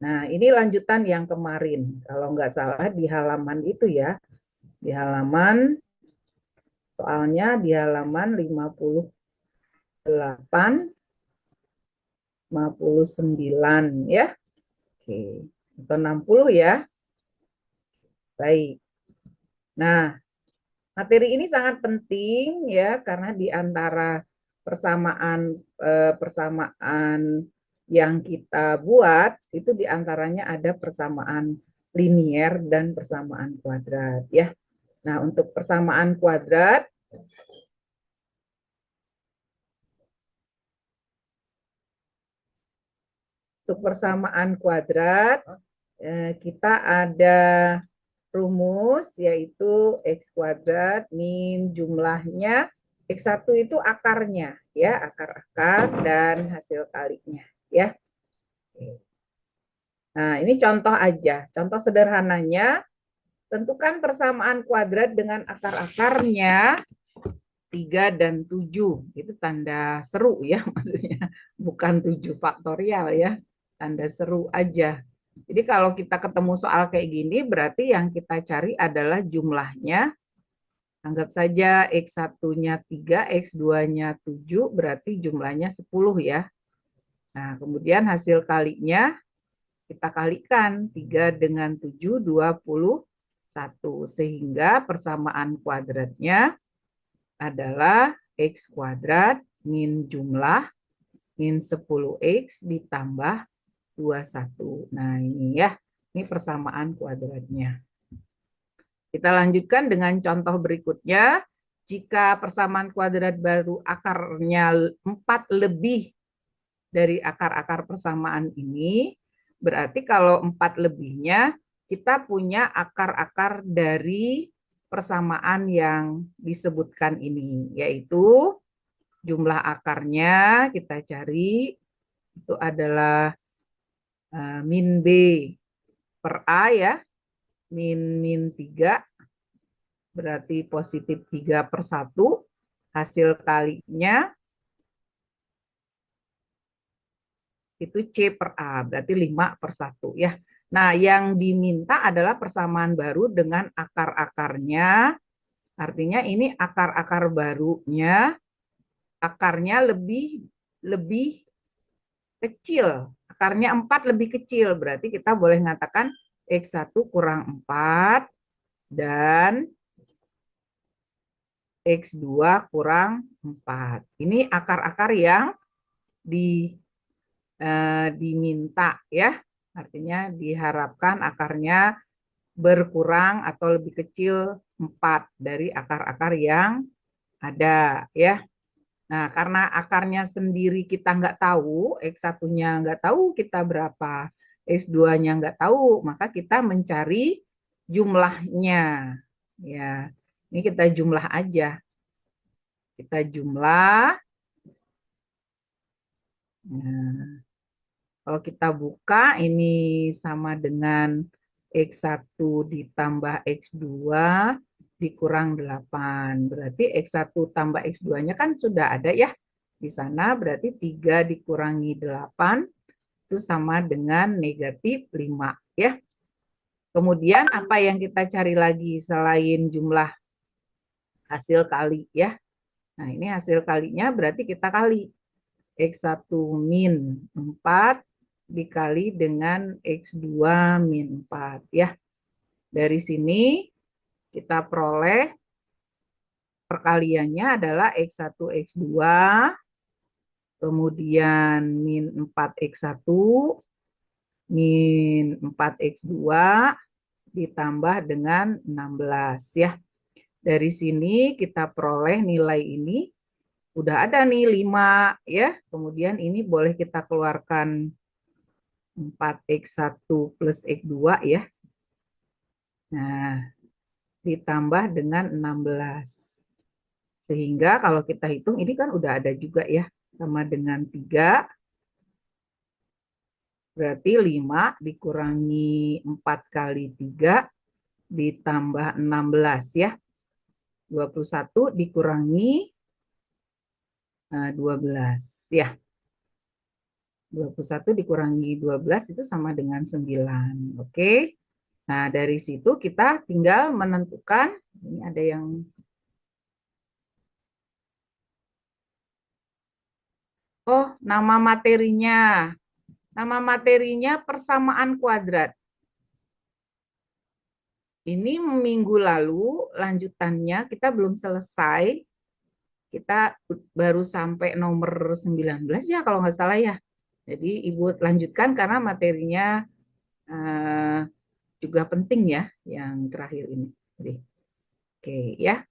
Nah, ini lanjutan yang kemarin. Kalau nggak salah di halaman itu ya. Di halaman, soalnya di halaman 58, 59 ya. Oke, atau 60 ya. Baik. Nah, materi ini sangat penting ya karena di antara persamaan yang kita buat itu di antaranya ada persamaan linier dan persamaan kuadrat ya. Nah, untuk persamaan kuadrat kita ada rumus yaitu X kuadrat min jumlahnya X1 itu akarnya ya, akar-akar dan hasil kalinya ya. Nah, ini contoh aja. Contoh sederhananya, tentukan persamaan kuadrat dengan akar-akarnya 3 dan 7. Itu tanda seru ya maksudnya, bukan 7 faktorial ya. Tanda seru aja. Jadi kalau kita ketemu soal kayak gini, berarti yang kita cari adalah jumlahnya. Anggap saja X1-nya 3, X2-nya 7, berarti jumlahnya 10 ya. Nah, kemudian hasil kalinya kita kalikan 3 dengan 7, 21. Sehingga persamaan kuadratnya adalah X kuadrat min jumlah min 10X ditambah 21. Nah, ini ya. Ini persamaan kuadratnya. Kita lanjutkan dengan contoh berikutnya. Jika persamaan kuadrat baru akarnya 4 lebih dari akar-akar persamaan ini, berarti kalau 4 lebihnya, kita punya akar-akar dari persamaan yang disebutkan ini, yaitu jumlah akarnya kita cari, itu adalah min B per A ya, min 3, berarti positif 3/1, hasil kalinya itu C per A, berarti 5/1 ya. Nah, yang diminta adalah persamaan baru dengan akar-akarnya, artinya ini akar-akar barunya, akarnya lebih kecil, akarnya 4 lebih kecil, berarti kita boleh mengatakan X1 kurang 4 dan X2 kurang 4. Ini akar-akar yang diminta ya. Artinya diharapkan akarnya berkurang atau lebih kecil 4 dari akar-akar yang ada ya. Nah, karena akarnya sendiri kita nggak tahu, X1-nya nggak tahu kita berapa, X2-nya nggak tahu, maka kita mencari jumlahnya. Ya, ini kita jumlah aja. Kita jumlah. Nah, kalau kita buka, ini sama dengan X1 ditambah X2 dikurang 8. Berarti X1 tambah X2-nya kan sudah ada ya. Di sana berarti 3 dikurangi 8 itu sama dengan negatif 5 ya. Kemudian apa yang kita cari lagi selain jumlah hasil kali ya. Nah, ini hasil kalinya berarti kita kali X1 min 4 dikali dengan X2 min 4 ya. Dari sini kita peroleh perkaliannya adalah X1 X2 kemudian min 4X1 min 4X2 ditambah dengan 16 ya. Dari sini kita peroleh nilai ini udah ada nih 5 ya. Kemudian ini boleh kita keluarkan 4X1 plus X2 ya. Nah, ditambah dengan 16. Sehingga kalau kita hitung ini kan udah ada juga ya. Sama dengan 3. Berarti 5 dikurangi 4 kali 3 ditambah 16 ya. 21 dikurangi 12 ya. 21 dikurangi 12 itu sama dengan 9. Oke. Nah, dari situ kita tinggal menentukan, ini ada yang, oh, nama materinya. Nama materinya persamaan kuadrat. Ini minggu lalu lanjutannya kita belum selesai. Kita baru sampai nomor 19 ya kalau nggak salah ya. Jadi Ibu lanjutkan karena materinya juga penting ya yang terakhir ini. Jadi, oke ya.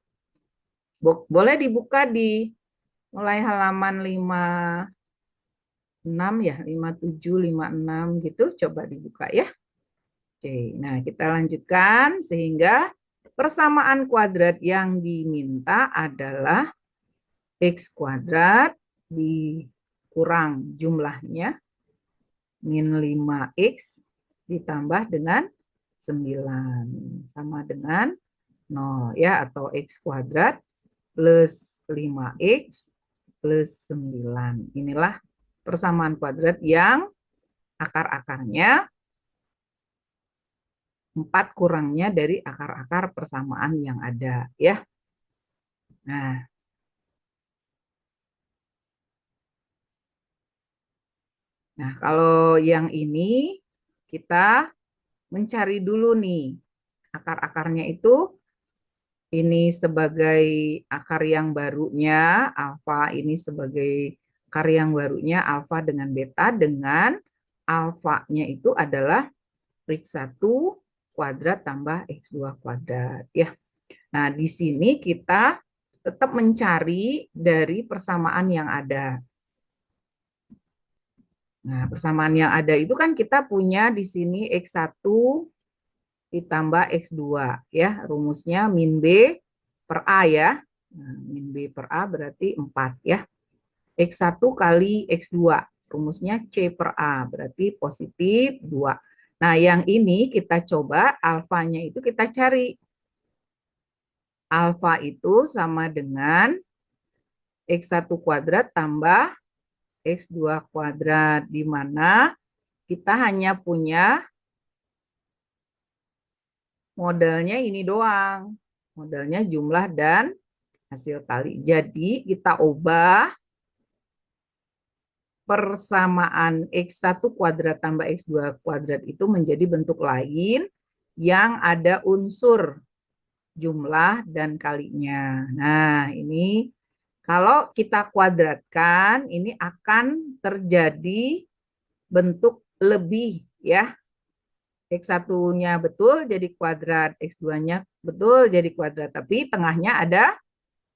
Boleh dibuka di mulai halaman 56 ya, 57, 56 gitu. Coba dibuka ya. Oke, nah kita lanjutkan sehingga persamaan kuadrat yang diminta adalah X kuadrat dikurang jumlahnya min 5X ditambah dengan 9 sama dengan 0 ya, atau X kuadrat plus 5X plus 9. Inilah persamaan kuadrat yang akar-akarnya 4 kurangnya dari akar-akar persamaan yang ada ya. Nah, kalau yang ini kita mencari dulu nih akar-akarnya itu, ini sebagai akar yang barunya alfa, ini sebagai akar yang barunya alfa dengan beta, dengan alfanya itu adalah X1 kuadrat tambah X2 kuadrat ya. Nah, di sini kita tetap mencari dari persamaan yang ada. Nah, persamaan yang ada itu kan kita punya di sini X1 ditambah X2 ya. Rumusnya min B per A ya. Nah, min B per A berarti 4 ya. X1 kali X2. Rumusnya C per A berarti positif 2. Nah, yang ini kita coba alfanya itu kita cari. Alfa itu sama dengan X1 kuadrat tambah X2 kuadrat, di mana kita hanya punya modalnya ini doang. Modalnya jumlah dan hasil kali. Jadi kita ubah persamaan X1 kuadrat tambah X2 kuadrat itu menjadi bentuk lain yang ada unsur jumlah dan kalinya. Nah, ini kalau kita kuadratkan, ini akan terjadi bentuk lebih ya. X1-nya betul jadi kuadrat, X2-nya betul jadi kuadrat, tapi tengahnya ada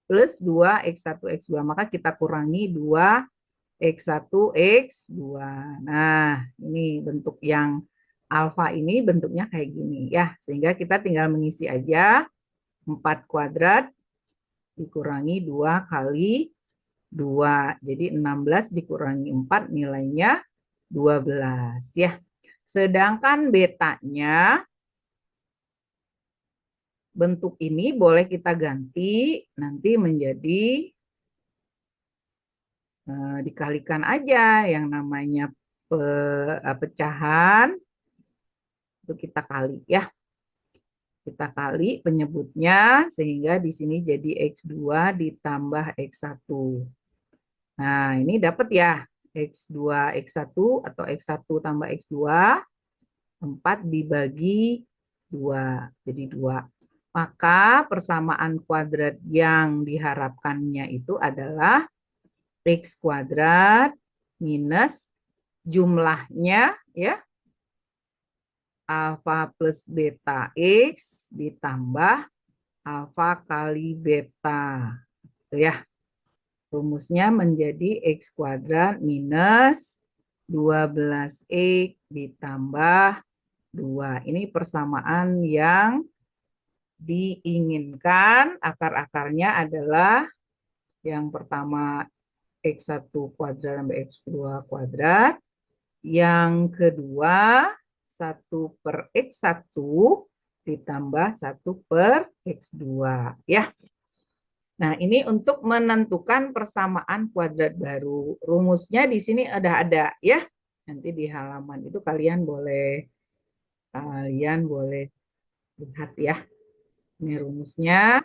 plus 2 X1 X2, maka kita kurangi 2 X1 X2. Nah, ini bentuk yang alfa ini bentuknya kayak gini ya, sehingga kita tinggal mengisi aja 4 kuadrat dikurangi 2 kali 2. Jadi 16 dikurangi 4 nilainya 12 ya. Sedangkan betanya bentuk ini boleh kita ganti nanti menjadi dikalikan aja yang namanya pecahan itu kita kali ya. Kita kali penyebutnya sehingga di sini jadi X2 ditambah X1. Nah, ini dapat ya X2 X1 atau X1 tambah X2 4 dibagi 2 jadi 2. Maka persamaan kuadrat yang diharapkannya itu adalah X kuadrat minus jumlahnya ya alfa plus beta X ditambah alfa kali beta. Itu ya. Rumusnya menjadi X kuadrat minus 12X ditambah 2. Ini persamaan yang diinginkan. Akar-akarnya adalah yang pertama X1 kuadrat tambah X2 kuadrat. Yang kedua 1 per X1 ditambah 1 per X2 ya. Nah, ini untuk menentukan persamaan kuadrat baru. Rumusnya di sini udah ada ya. Nanti di halaman itu kalian boleh lihat ya. Ini rumusnya.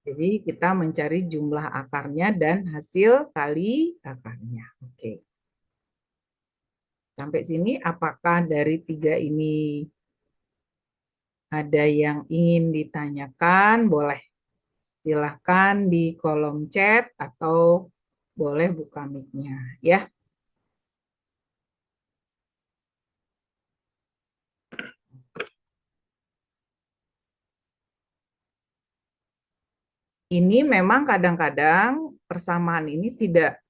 Jadi kita mencari jumlah akarnya dan hasil kali akarnya. Oke. Sampai sini apakah dari tiga ini ada yang ingin ditanyakan? Boleh. Silahkan di kolom chat atau boleh buka mic-nya ya. Ini memang kadang-kadang persamaan ini tidak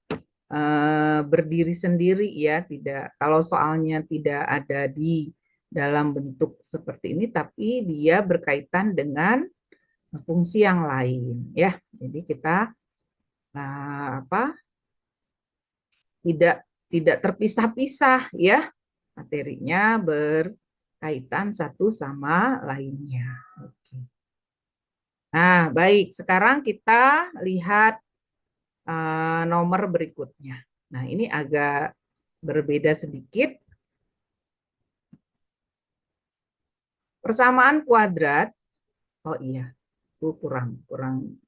berdiri sendiri ya, tidak. Kalau soalnya tidak ada di dalam bentuk seperti ini, tapi dia berkaitan dengan fungsi yang lain ya. Jadi kita apa tidak tidak terpisah-pisah ya, materinya berkaitan satu sama lainnya. Oke. Nah, baik. Sekarang kita lihat nomor berikutnya. Nah, ini agak berbeda sedikit. Persamaan kuadrat. Oh iya, itu kurang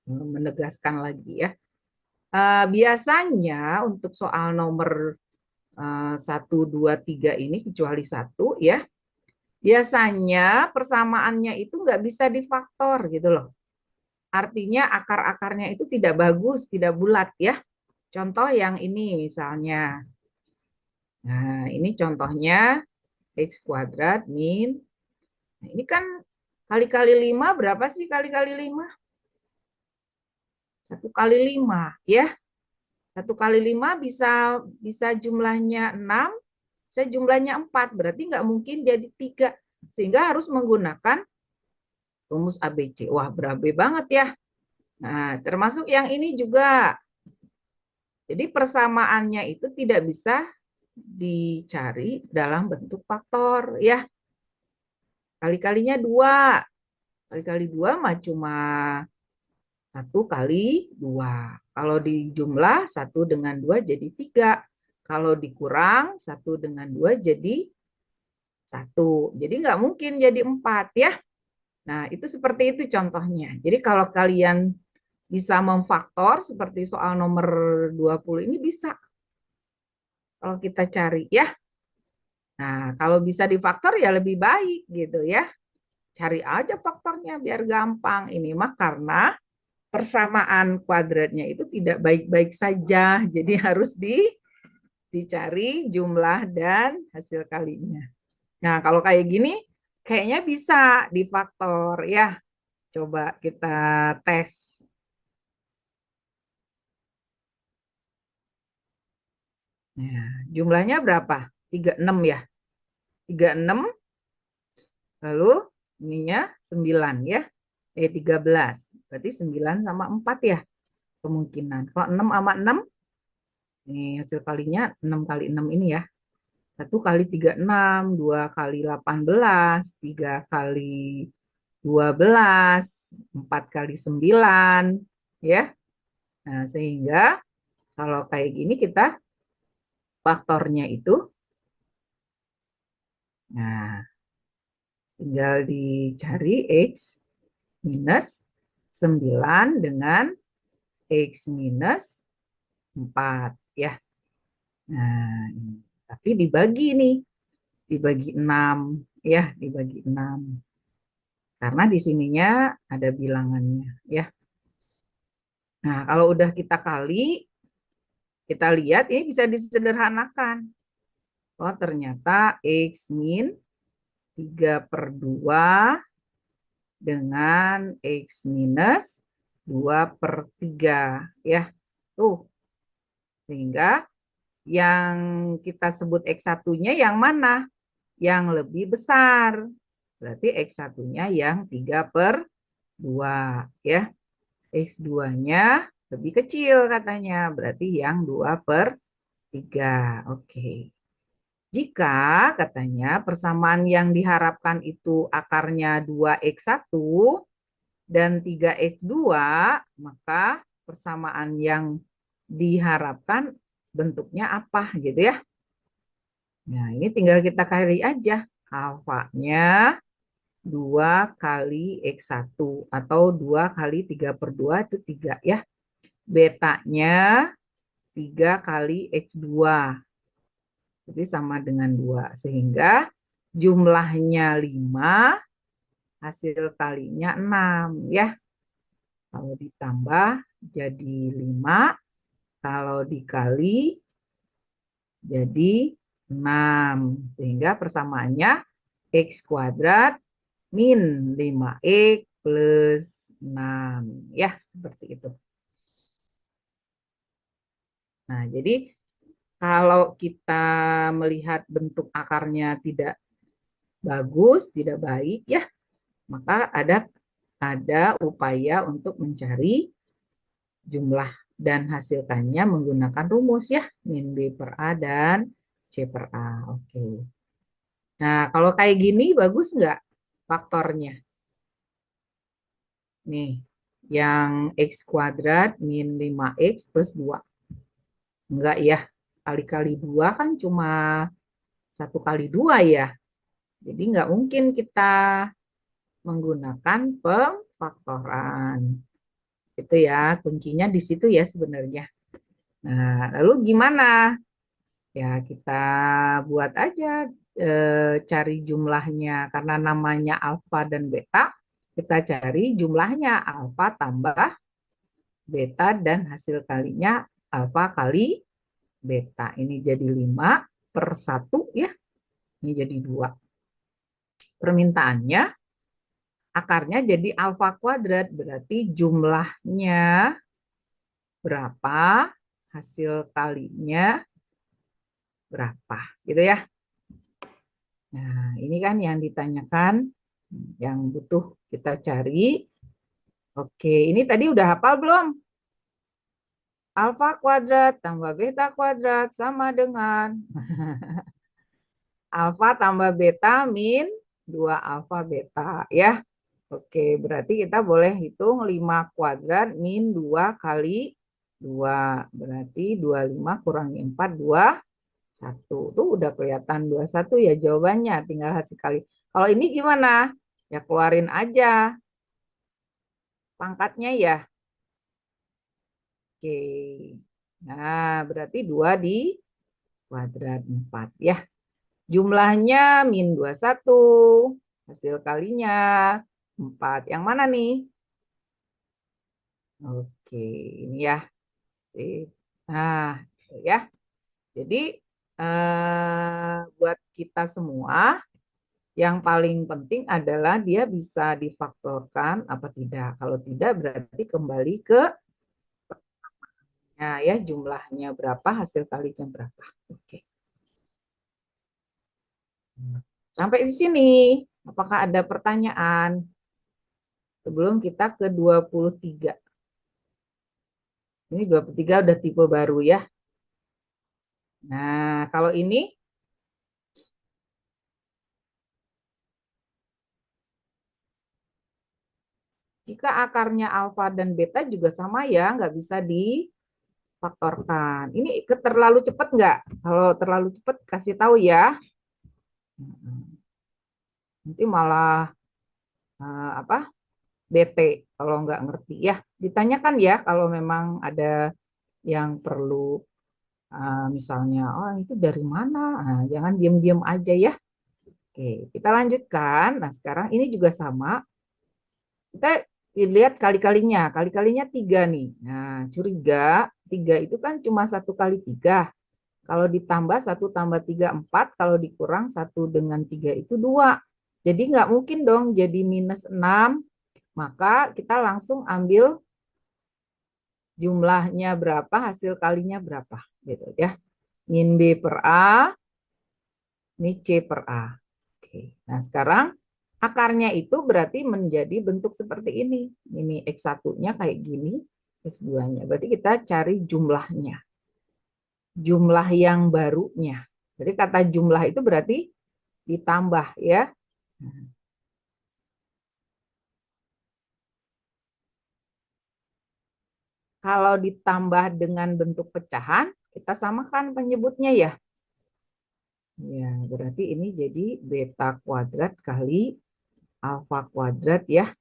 menegaskan lagi ya. Biasanya untuk soal nomor 1, 2, 3 ini, kecuali 1 ya, biasanya persamaannya itu nggak bisa difaktor gitu loh. Artinya akar-akarnya itu tidak bagus, tidak bulat ya. Contoh yang ini misalnya. Nah, ini contohnya X kuadrat min. Nah, ini kan kali-kali 5 berapa sih kali-kali 5? 1 kali 5 ya. 1 kali 5 bisa jumlahnya 6, bisa jumlahnya 4. Berarti nggak mungkin jadi 3. Sehingga harus menggunakan rumus ABC. Wah, berabe banget ya. Nah, termasuk yang ini juga. Jadi persamaannya itu tidak bisa dicari dalam bentuk faktor ya. Kali-kalinya 2. Kali-kali 2 mah cuma 1 kali 2. Kalau dijumlah 1 dengan 2 jadi 3. Kalau dikurang 1 dengan 2 jadi 1. Jadi nggak mungkin jadi 4 ya. Nah, itu seperti itu contohnya. Jadi kalau kalian bisa memfaktor seperti soal nomor 20 ini bisa. Kalau kita cari ya. Nah, kalau bisa difaktor ya lebih baik gitu ya. Cari aja faktornya biar gampang. Ini mah karena persamaan kuadratnya itu tidak baik-baik saja. Jadi harus dicari jumlah dan hasil kalinya. Nah, kalau kayak gini kayaknya bisa difaktor ya. Coba kita tes. Nah, jumlahnya berapa? 36 ya. 36 lalu ininya 9 ya. 13. Berarti 9 sama 4 ya kemungkinan. Kalau 6 sama 6, ini hasil kalinya 6 kali 6 ini ya. 1 kali 36, 2 kali 18, 3 kali 12, 4 kali 9, ya. Nah, sehingga kalau kayak gini kita faktornya itu, nah, tinggal dicari X minus 9 dengan X minus 4, ya. Nah, tapi dibagi nih, dibagi 6, ya, dibagi 6. Karena di sininya ada bilangannya, ya. Nah, kalau udah kita kali, kita lihat ini bisa disederhanakan. Oh, ternyata X min 3/2 dengan X minus 2/3. Ya, tuh. Sehingga yang kita sebut X1-nya yang mana? Yang lebih besar. Berarti X1-nya yang 3/2. Ya. X2-nya lebih kecil katanya. Berarti yang 2/3. Oke. Jika katanya persamaan yang diharapkan itu akarnya 2x1 dan 3x2, maka persamaan yang diharapkan bentuknya apa gitu ya. Nah, ini tinggal kita cari aja. Alfanya 2 kali X1 atau 2 kali 3 per 2 itu 3 ya. Betanya 3 kali X2. Jadi sama dengan 2. Sehingga jumlahnya 5, hasil kalinya 6 ya. Kalau ditambah jadi 5, kalau dikali jadi 6. Sehingga persamaannya X kuadrat min 5X plus 6. Ya, seperti itu. Nah, jadi kalau kita melihat bentuk akarnya tidak bagus, tidak baik, ya, maka ada upaya untuk mencari jumlah dan hasilkannya menggunakan rumus ya, min B per A dan C per A. Oke. Nah, kalau kayak gini bagus nggak faktornya? Nih, yang X kuadrat min 5X plus 2. Enggak ya, kali-kali 2 kan cuma 1 kali 2 ya. Jadi nggak mungkin kita menggunakan pemfaktoran. Itu ya, kuncinya di situ ya sebenarnya. Nah, lalu gimana? Ya, kita buat aja cari jumlahnya. Karena namanya alfa dan beta, kita cari jumlahnya alfa tambah beta dan hasil kalinya alfa kali beta. Ini jadi 5 per 1 ya. Ini jadi 2. Permintaannya akarnya jadi alfa kuadrat, berarti jumlahnya berapa, hasil kalinya berapa, gitu ya. Nah, ini kan yang ditanyakan, yang butuh kita cari. Oke, ini tadi udah hafal belum? Alfa kuadrat tambah beta kuadrat sama dengan alfa tambah beta min 2 alfa beta ya. Oke, berarti kita boleh hitung 5 kuadrat min 2 kali 2. Berarti 25 kurangi 4, 21. Tuh udah kelihatan 21 ya jawabannya. Tinggal hasil kali. Kalau ini gimana? Ya keluarin aja pangkatnya ya. Oke. Nah, berarti 2 di kuadrat 4 ya. Jumlahnya min 21. Hasil kalinya 4. Yang mana nih? Oke, ini ya. Nah, ya. Jadi buat kita semua yang paling penting adalah dia bisa difaktorkan apa tidak. Kalau tidak berarti kembali ke ya jumlahnya berapa, hasil kalinya berapa. Oke. Sampai di sini. Apakah ada pertanyaan? Sebelum kita ke 23. Ini 23 udah tipe baru ya. Nah, kalau ini jika akarnya alfa dan beta juga sama ya, nggak bisa difaktorkan. Ini terlalu cepat nggak? Kalau terlalu cepat kasih tahu ya. Nanti malah apa? BT kalau nggak ngerti ya. Ditanyakan ya kalau memang ada yang perlu misalnya, oh itu dari mana? Nah, jangan diam-diam aja ya. Oke, kita lanjutkan. Nah, sekarang ini juga sama. Kita lihat kali-kalinya. Kali-kalinya 3 nih. Nah, curiga 3 itu kan cuma 1 kali 3. Kalau ditambah 1 tambah 3, 4. Kalau dikurang 1 dengan 3 itu 2. Jadi nggak mungkin dong jadi minus 6. Maka kita langsung ambil jumlahnya berapa, hasil kalinya berapa. Gitu ya. Min B per A, ini C per A. Oke. Nah, sekarang akarnya itu berarti menjadi bentuk seperti ini. Ini X1-nya kayak gini, X2-nya. Berarti kita cari jumlahnya. Jumlah yang barunya. Jadi kata jumlah itu berarti ditambah ya. Kalau ditambah dengan bentuk pecahan, kita samakan penyebutnya ya. Ya, berarti ini jadi beta kuadrat kali alfa kuadrat ya.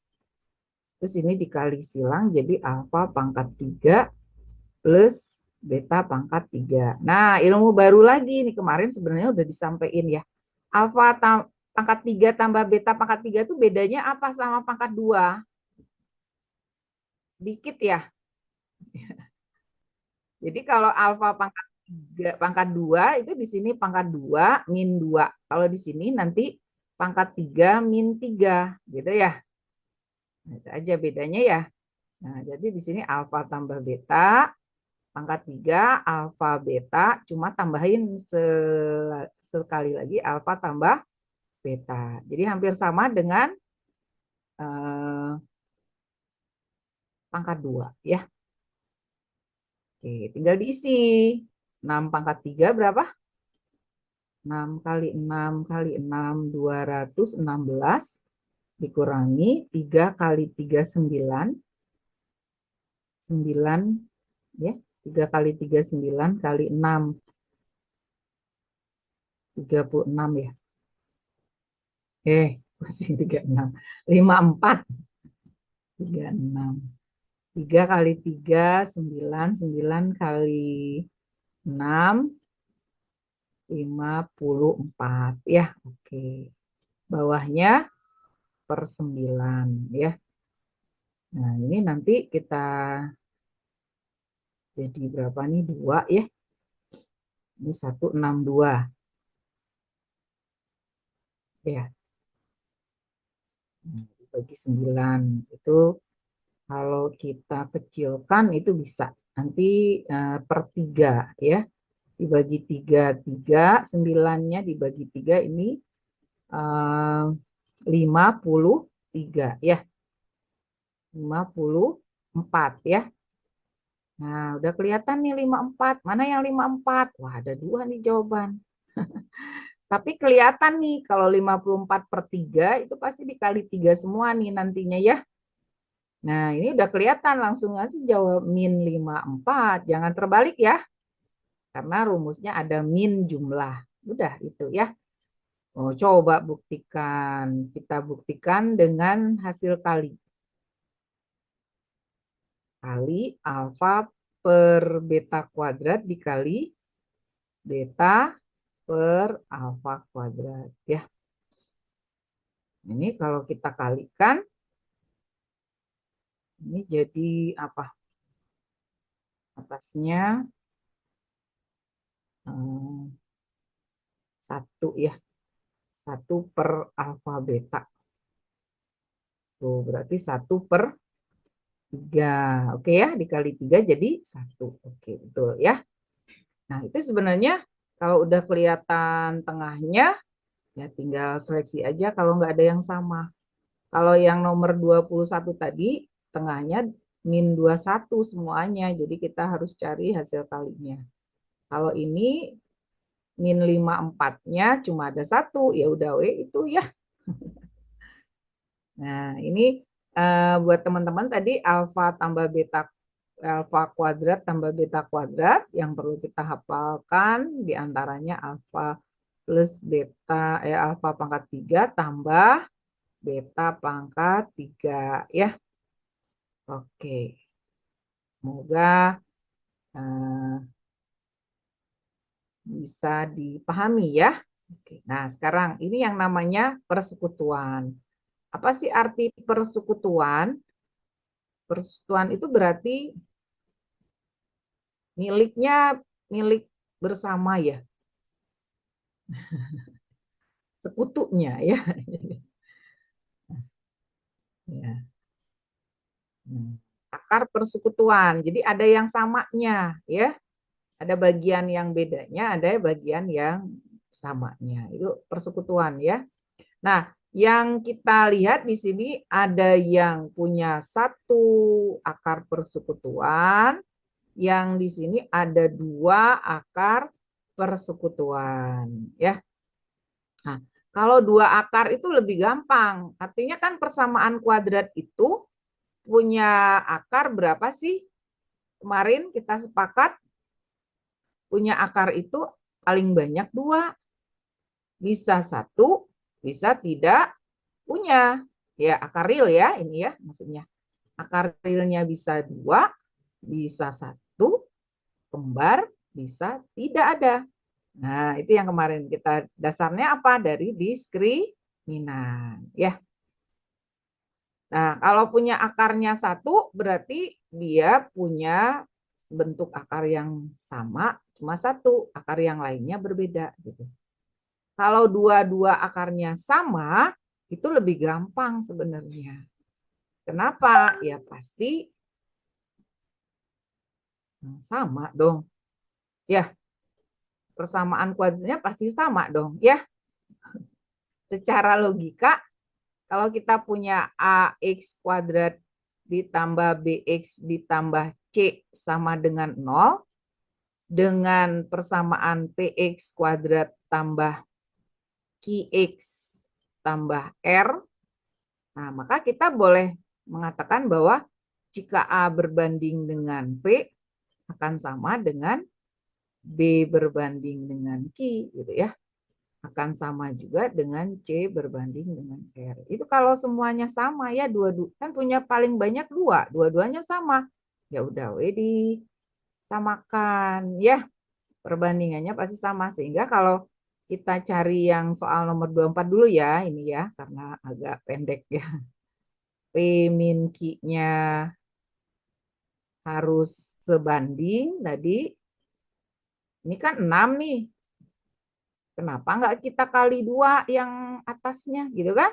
Terus ini dikali silang jadi alfa pangkat 3 plus beta pangkat 3. Nah, ilmu baru lagi nih, kemarin sebenarnya udah disampaikan ya. Alfa pangkat 3 tambah beta pangkat 3 itu bedanya apa sama pangkat 2? Dikit ya. Jadi kalau alfa pangkat 3, pangkat 2 itu di sini pangkat 2 min 2. Kalau di sini nanti pangkat 3 min 3 gitu ya. Nah, itu aja bedanya ya. Nah, jadi di sini alfa tambah beta pangkat 3 alfa beta, cuma tambahin sekali lagi alfa tambah beta. Jadi hampir sama dengan eh, pangkat 2 ya. Oke, tinggal diisi. 6 pangkat 3 berapa? 6 kali 6 kali 6, 216 dikurangi 3 kali 3, 9. 9 ya. 3 kali 3, 9 kali 6, 36 ya. Pusing 36. 54, 36. 3 kali 3, 9. 9 kali 6, 54 ya. Oke. Bawahnya per 9 ya. Nah, ini nanti kita jadi berapa nih? 2 ya. Ini 162 ya. Nah, bagi 9 itu kalau kita kecilkan itu bisa nanti per 3 ya. Dibagi 3, 3, 9-nya dibagi 3 ini 53 ya. 54 ya. Nah, udah kelihatan nih 54. Mana yang 54? Wah, ada 2 nih jawaban. Tapi kelihatan nih kalau 54 per 3 itu pasti dikali 3 semua nih nantinya ya. Nah, ini udah kelihatan langsung aja jawab min 54. Jangan terbalik ya. Karena rumusnya ada min jumlah. Udah itu ya. Oh, coba buktikan. Kita buktikan dengan hasil kali. Kali alfa per beta kuadrat dikali beta per alfa kuadrat. Ya. Ini kalau kita kalikan, ini jadi apa? Atasnya 1 ya. 1 per alfa beta. Tuh, berarti 1 per 3. Oke ya, dikali 3 jadi 1. Oke, betul ya. Nah, itu sebenarnya kalau udah kelihatan tengahnya, ya tinggal seleksi aja kalau nggak ada yang sama. Kalau yang nomor 21 tadi, tengahnya min 21 semuanya. Jadi kita harus cari hasil kalinya. Kalau ini min 54-nya cuma ada 1, ya udah itu ya. Nah, ini buat teman-teman tadi alfa tambah beta, alfa kuadrat tambah beta kuadrat yang perlu kita hafalkan diantaranya alfa plus beta, alfa pangkat 3 tambah beta pangkat 3 ya. Oke, semoga bisa dipahami ya. Oke. Nah, sekarang ini yang namanya persekutuan. Apa sih arti persekutuan? Persekutuan itu berarti miliknya milik bersama ya, sekutunya ya. Ya. Akar persekutuan. Jadi ada yang samanya ya, ada bagian yang bedanya, ada bagian yang samanya. Itu persekutuan ya. Nah, yang kita lihat di sini ada yang punya 1 akar persekutuan, yang di sini ada 2 akar persekutuan ya. Nah, kalau 2 akar itu lebih gampang. Artinya kan persamaan kuadrat itu punya akar berapa sih? Kemarin kita sepakat punya akar itu paling banyak 2. bisa satu, bisa tidak punya. Ya, akar real ya, ini ya maksudnya. Akar realnya bisa dua, bisa satu, kembar, bisa tidak ada. Nah, itu yang kemarin kita dasarnya apa? Dari diskriminan. Ya. Nah, kalau punya akarnya satu, berarti dia punya bentuk akar yang sama, cuma satu, akar yang lainnya berbeda. Gitu. Kalau dua-dua akarnya sama, itu lebih gampang sebenarnya. Kenapa? Ya pasti sama dong. Ya, persamaan kuadratnya pasti sama dong. Ya, secara logika, kalau kita punya AX kuadrat ditambah BX ditambah C sama dengan 0, dengan persamaan PX kuadrat tambah QX tambah R, nah maka kita boleh mengatakan bahwa jika A berbanding dengan P akan sama dengan B berbanding dengan Q gitu ya. Akan sama juga dengan C berbanding dengan R. Itu kalau semuanya sama ya, kan punya paling banyak dua, dua-duanya sama. Ya udah disamakan ya. Perbandingannya pasti sama sehingga kalau kita cari yang soal nomor 24 dulu ya, ini ya karena agak pendek ya. P min Q-nya harus sebanding tadi. Ini kan 6 nih. Kenapa nggak kita kali 2 yang atasnya gitu kan?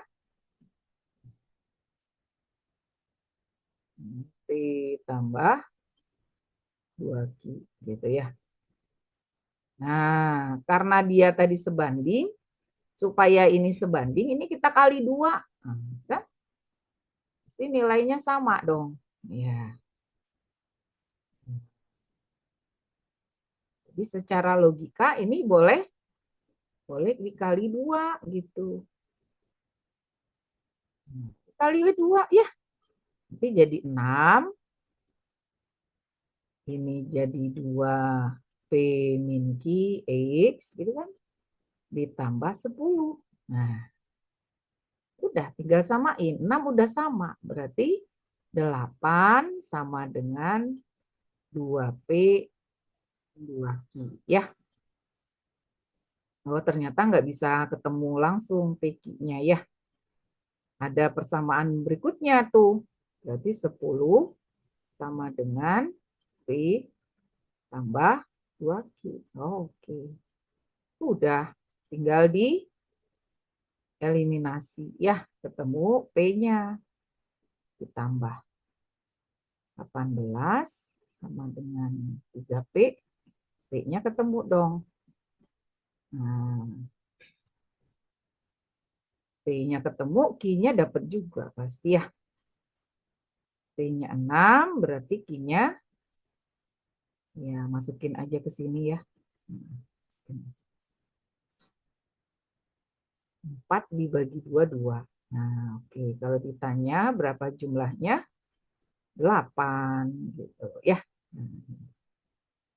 P tambah 2Q gitu ya. Nah, karena dia tadi sebanding, supaya ini sebanding, ini kita kali 2. Nah, kan? Pasti nilainya sama dong. Ya. Jadi secara logika ini boleh dikali 2 gitu. Kali 2 ya. Nanti jadi 6. Ini jadi 2 P min Q X gitu kan. Ditambah 10. Nah, udah tinggal samain. 6 udah sama. Berarti 8 sama dengan 2P 2Q. Ya. Oh, ternyata nggak bisa ketemu langsung PQ-nya ya. Ada persamaan berikutnya tuh. Berarti 10 sama dengan P tambah 2Q. Oh, oke. Udah. Tinggal di eliminasi. Ya, ketemu P-nya. Ditambah 18 sama dengan 3P. P-nya ketemu dong. Nah, P-nya ketemu, Q-nya dapat juga pasti ya. P-nya 6, berarti Q-nya ya masukin aja ke sini ya. 4 dibagi 2, 2. Nah, oke. Kalau ditanya berapa jumlahnya? 8 gitu ya.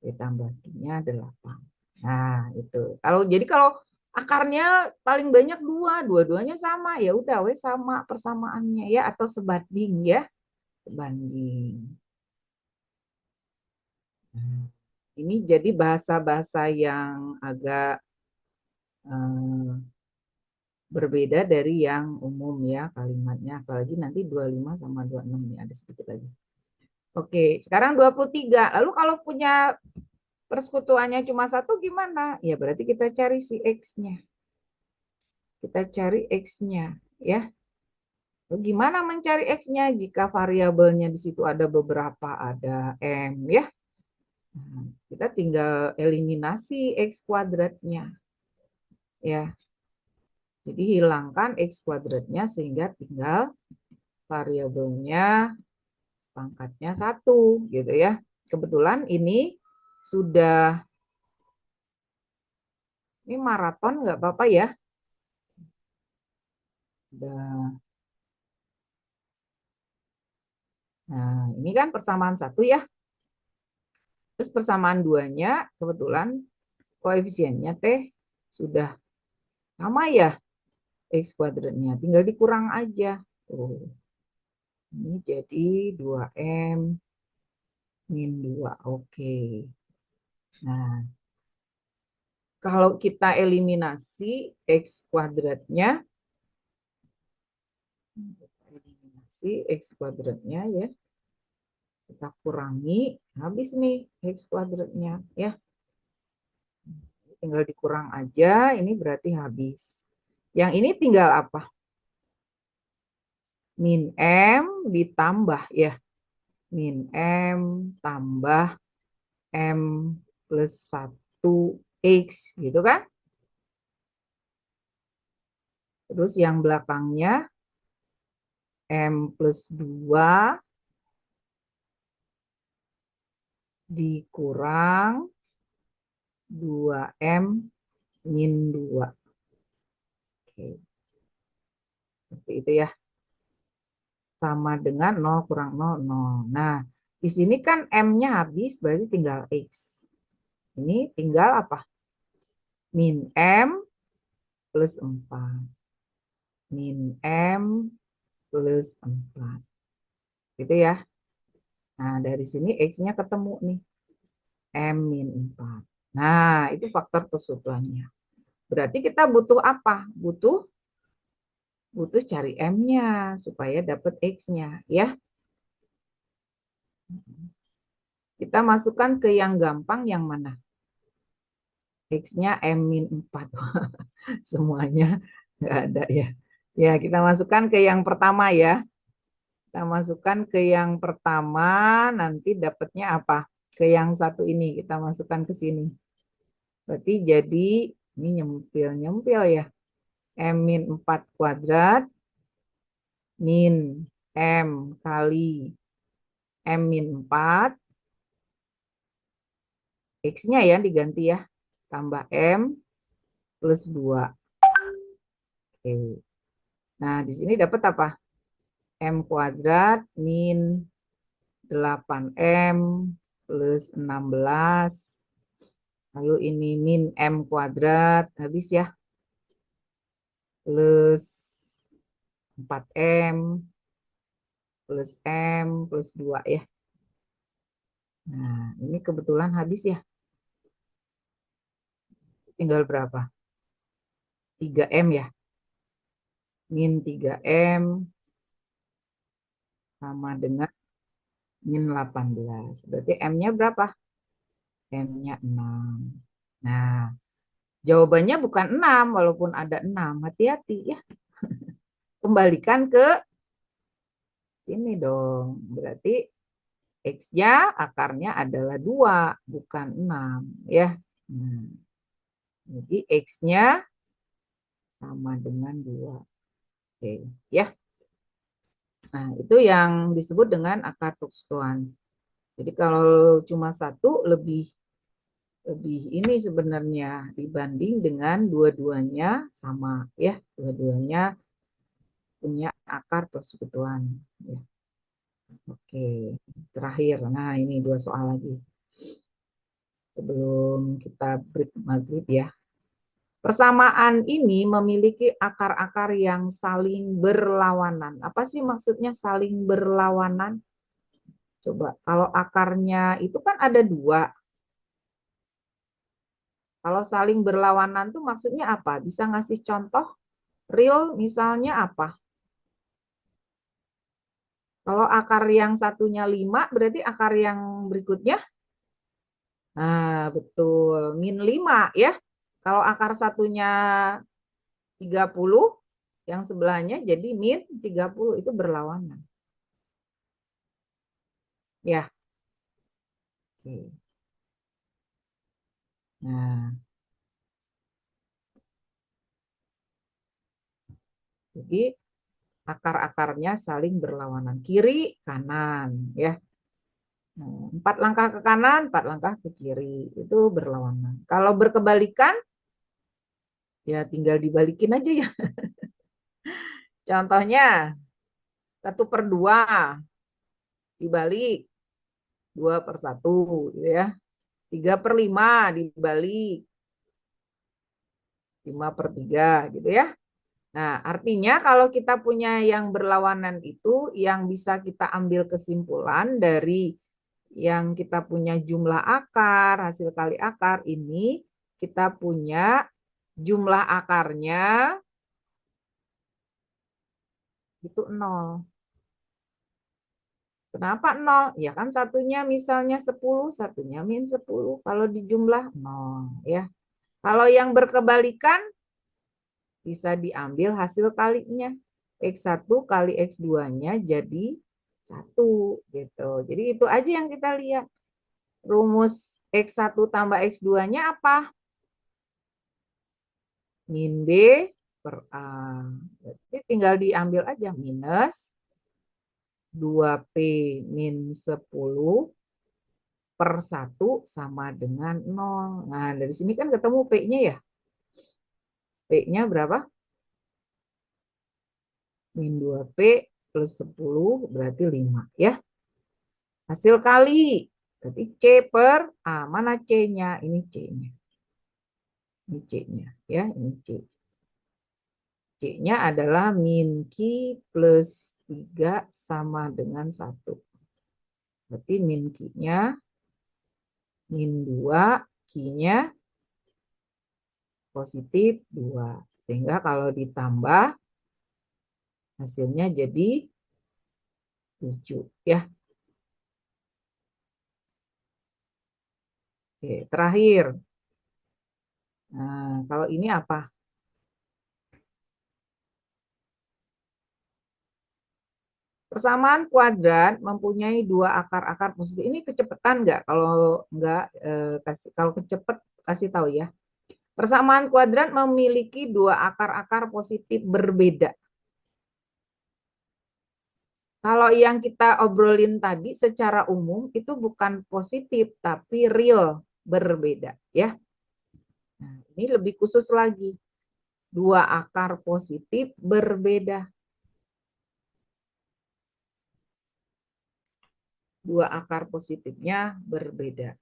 Ditambah Q-nya 8. Nah, itu. Kalau akarnya paling banyak 2, dua-duanya sama, ya udah wes sama persamaannya ya atau sebanding ya. Sebanding. Ini jadi bahasa-bahasa yang agak berbeda dari yang umum ya kalimatnya. Apalagi nanti 25 sama 26 nih ada sedikit lagi. Oke, sekarang 23. Lalu kalau punya persekutuannya cuma satu gimana? Ya berarti kita cari si X-nya. Kita cari X-nya ya. Gimana mencari X-nya jika variabelnya di situ ada beberapa, ada M ya. Nah, kita tinggal eliminasi X kuadratnya. Ya, jadi hilangkan X kuadratnya sehingga tinggal variabelnya pangkatnya 1 gitu ya. Kebetulan ini sudah, ini maraton nggak apa-apa ya. Udah. Nah, ini kan persamaan 1 ya. Terus persamaan 2-nya kebetulan koefisiennya T sudah Sama ya X kuadratnya. Tinggal dikurang aja. Tuh. Ini jadi 2M min 2. Oke. Nah, kalau kita eliminasi X kuadratnya, ya, kita kurangi, habis nih X kuadratnya, ya. Tinggal dikurang aja, ini berarti habis. Yang ini tinggal apa? Min M ditambah, ya. Min M tambah M plus 1X, gitu kan? Terus yang belakangnya M plus 2 dikurang 2M min 2. Oke. Seperti itu ya. Sama dengan 0 kurang 0, 0. Nah, di sini kan M-nya habis, berarti tinggal X. Ini tinggal apa? Min M plus 4. Min M plus 4. Gitu ya. Nah, dari sini X-nya ketemu nih. M min 4. Nah, itu faktor persatuannya. Berarti kita butuh apa? Butuh cari M-nya supaya dapat X-nya. Ya. Kita masukkan ke yang gampang yang mana? X-nya M min 4. Semuanya nggak ada ya. Ya, kita masukkan ke yang pertama ya. Kita masukkan ke yang pertama, nanti dapatnya apa? Ke yang satu ini, kita masukkan ke sini. Berarti jadi, ini nyempil-nyempil ya. M min 4 kuadrat, min M kali M min 4, X-nya ya diganti ya. Tambah M plus 2. Oke. Nah, di sini dapat apa? M kuadrat min 8M plus 16. Lalu ini min M kuadrat, habis ya. Plus 4M plus M plus 2 ya. Nah, ini kebetulan habis ya. Tinggal berapa? 3M ya. Min 3M sama dengan min 18. Berarti M-nya berapa? M-nya 6. Nah, jawabannya bukan 6, walaupun ada 6. Hati-hati ya. Kembalikan ke ini dong. Berarti X-nya akarnya adalah 2, bukan 6. Ya. Nah, jadi X-nya sama dengan 2. Oke, ya. Nah, itu yang disebut dengan akar persatuan. Jadi kalau cuma satu lebih ini sebenarnya dibanding dengan dua-duanya sama ya, dua-duanya punya akar persekutuan ya. Oke, terakhir. Nah, ini 2 soal lagi. Sebelum kita break maghrib ya. Persamaan ini memiliki akar-akar yang saling berlawanan. Apa sih maksudnya saling berlawanan? Coba, kalau akarnya itu kan ada 2. Kalau saling berlawanan tuh maksudnya apa? Bisa ngasih contoh real misalnya apa? Kalau akar yang satunya 5, berarti akar yang berikutnya? Nah, betul. Min 5 ya. Kalau akar satunya 30, yang sebelahnya jadi min 30. Itu berlawanan. Ya. Oke. Nah, jadi akar-akarnya saling berlawanan. Kiri, kanan. Ya. Nah, 4 langkah ke kanan, 4 langkah ke kiri. Itu berlawanan. Kalau berkebalikan, ya tinggal dibalikin aja ya. Contohnya, 1/2 dibalik, 2/1 gitu ya. 3/5 dibalik, 5/3 gitu ya. Nah, artinya kalau kita punya yang berlawanan itu, yang bisa kita ambil kesimpulan dari yang kita punya jumlah akar, hasil kali akar ini, kita punya jumlah akarnya itu 0. Kenapa 0? Ya kan satunya misalnya 10, satunya min 10. Kalau di jumlah 0 ya. Kalau yang berkebalikan bisa diambil hasil kalinya. X1 kali X2-nya jadi 1 gitu. Jadi itu aja yang kita lihat. Rumus X1 tambah X2-nya apa? Min B per A. Jadi tinggal diambil aja minus 2P min 10 per 1 sama dengan 0. Nah, dari sini kan ketemu P-nya ya. P-nya berapa? Min 2P plus 10 berarti 5 ya. Hasil kali. Berarti C per A. Mana C-nya? Ini C-nya. Ini C-nya ya, ini C. C-nya adalah min Q plus 3 sama dengan 1. Berarti min Q-nya min 2, Q-nya positif 2. Sehingga kalau ditambah hasilnya jadi 7 ya. Oke, terakhir. Nah, kalau ini apa? Persamaan kuadrat mempunyai dua akar-akar positif. Ini kecepatan nggak? Kalau nggak, kalau kecepet kasih tahu ya. Persamaan kuadrat memiliki dua akar-akar positif berbeda. Kalau yang kita obrolin tadi secara umum itu bukan positif, tapi real berbeda. Ya. Nah, ini lebih khusus lagi. Dua akar positif berbeda. Dua akar positifnya berbeda.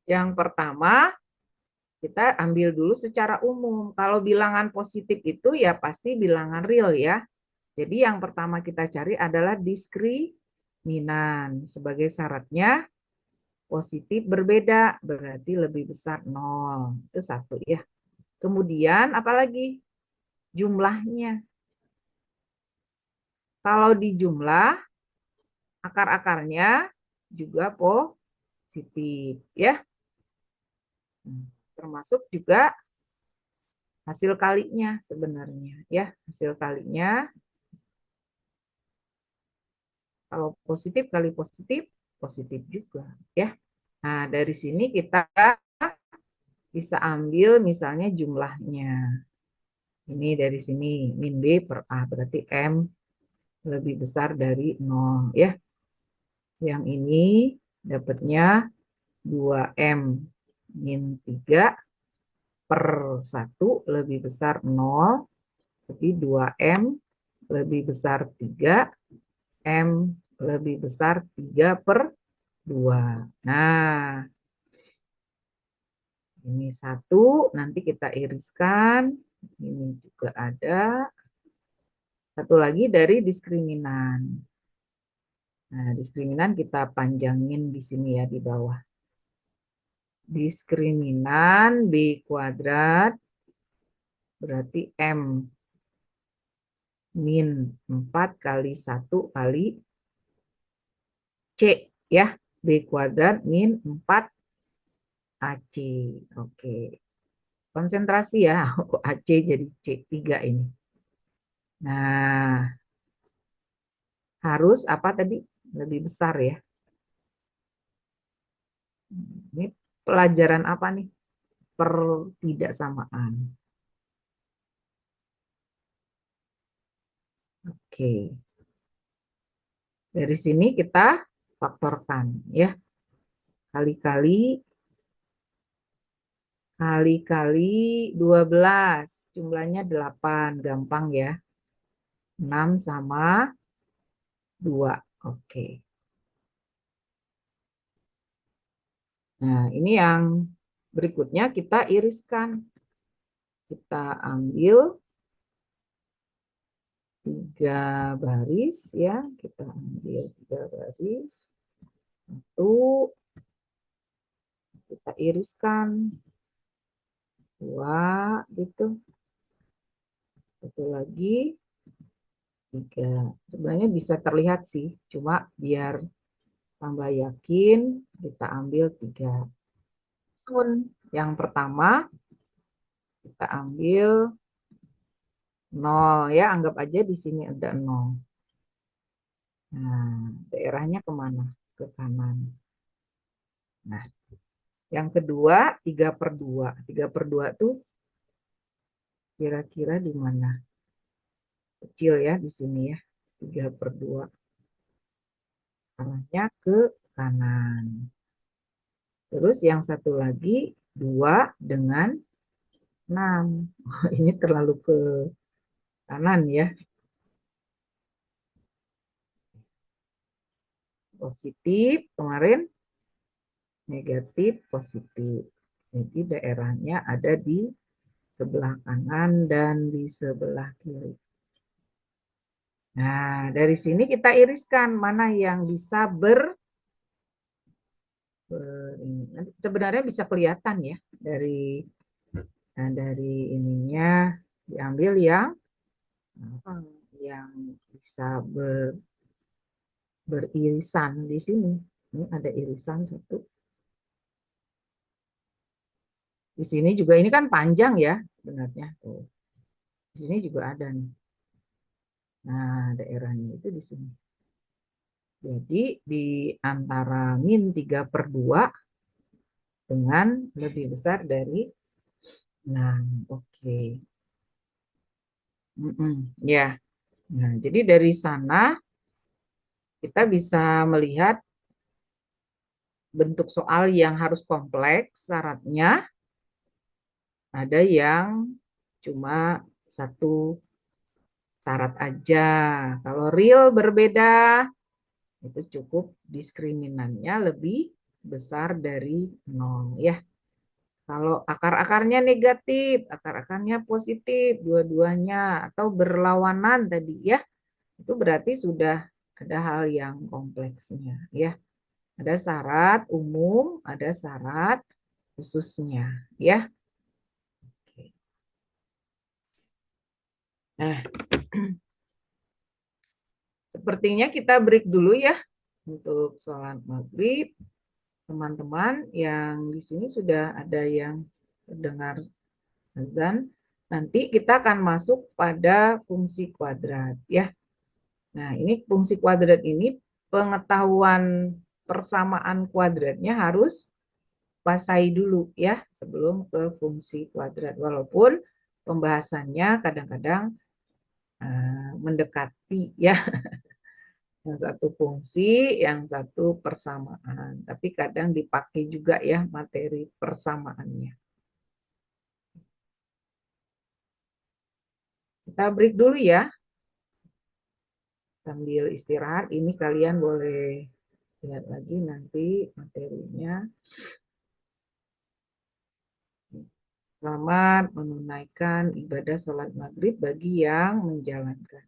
Yang pertama, kita ambil dulu secara umum. Kalau bilangan positif itu ya pasti bilangan real ya. Jadi yang pertama kita cari adalah diskriminan. Sebagai syaratnya positif berbeda, berarti lebih besar 0. Itu satu ya. Kemudian apalagi? Jumlahnya. Kalau di jumlah, akar-akarnya juga positif ya. Termasuk juga hasil kalinya sebenarnya ya. Hasil kalinya kalau positif kali positif, positif juga ya. Nah, dari sini kita bisa ambil misalnya jumlahnya. Ini dari sini min B per A berarti M lebih besar dari 0 ya. Yang ini dapatnya 2M min 3 per 1 lebih besar 0. Jadi 2M lebih besar 3, M lebih besar 3 per 2. Nah, ini 1, nanti kita iriskan. Ini juga ada. Satu lagi dari diskriminan. Nah, diskriminan kita panjangin di sini ya di bawah. Diskriminan B kuadrat berarti M min 4 kali 1 kali C ya. B kuadrat min 4 AC. Oke. Konsentrasi ya. AC jadi C3 ini. Nah, harus apa tadi? Lebih besar ya. Ini pelajaran apa nih? Pertidaksamaan. Oke. Dari sini kita faktorkan ya. Kali-kali 12. Jumlahnya 8. Gampang ya. 6 sama 2. Oke. Nah, ini yang berikutnya kita iriskan. Kita ambil 3 baris ya. Kita ambil 3 baris. Satu, kita iriskan. Dua, gitu. Satu lagi, 3. Sebenarnya bisa terlihat sih, cuma biar tambah yakin, kita ambil 3. Yang pertama, kita ambil 0 ya, anggap aja di sini ada 0. Nah, daerahnya kemana? Ke kanan. Nah, yang kedua 3/2. 3/2 tuh kira-kira di mana? Kecil ya di sini ya. 3/2. Arahnya ke kanan. Terus yang satu lagi 2/6. Oh, ini terlalu ke kanan ya. Positif kemarin, negatif, positif. Jadi daerahnya ada di sebelah kanan dan di sebelah kiri. Nah, dari sini kita iriskan mana yang bisa sebenarnya bisa kelihatan ya dari ininya diambil yang bisa beririsan di sini. Ini ada irisan satu. Di sini juga ini kan panjang ya sebenarnya. Tuh. Di sini juga ada nih. Nah, daerahnya itu di sini. Jadi di antara -3/2 dengan lebih besar dari 6. Oke. Ya. Nah, jadi dari sana kita bisa melihat bentuk soal yang harus kompleks syaratnya, ada yang cuma satu syarat aja. Kalau real berbeda, itu cukup diskriminannya lebih besar dari 0 ya. Kalau akar-akarnya negatif, akar-akarnya positif, dua-duanya atau berlawanan tadi ya, itu berarti sudah ada hal yang kompleksnya ya. Ada syarat umum, ada syarat khususnya ya. Nah, sepertinya kita break dulu ya untuk sholat maghrib. Teman-teman yang di sini sudah ada yang mendengar azan. Nanti kita akan masuk pada fungsi kuadrat ya. Nah, ini fungsi kuadrat ini pengetahuan persamaan kuadratnya harus kuasai dulu ya sebelum ke fungsi kuadrat. Walaupun pembahasannya kadang-kadang mendekati ya, yang satu fungsi, yang satu persamaan. Tapi kadang dipakai juga ya materi persamaannya. Kita break dulu ya. Sambil istirahat, ini kalian boleh lihat lagi nanti materinya. Selamat menunaikan ibadah sholat maghrib bagi yang menjalankan.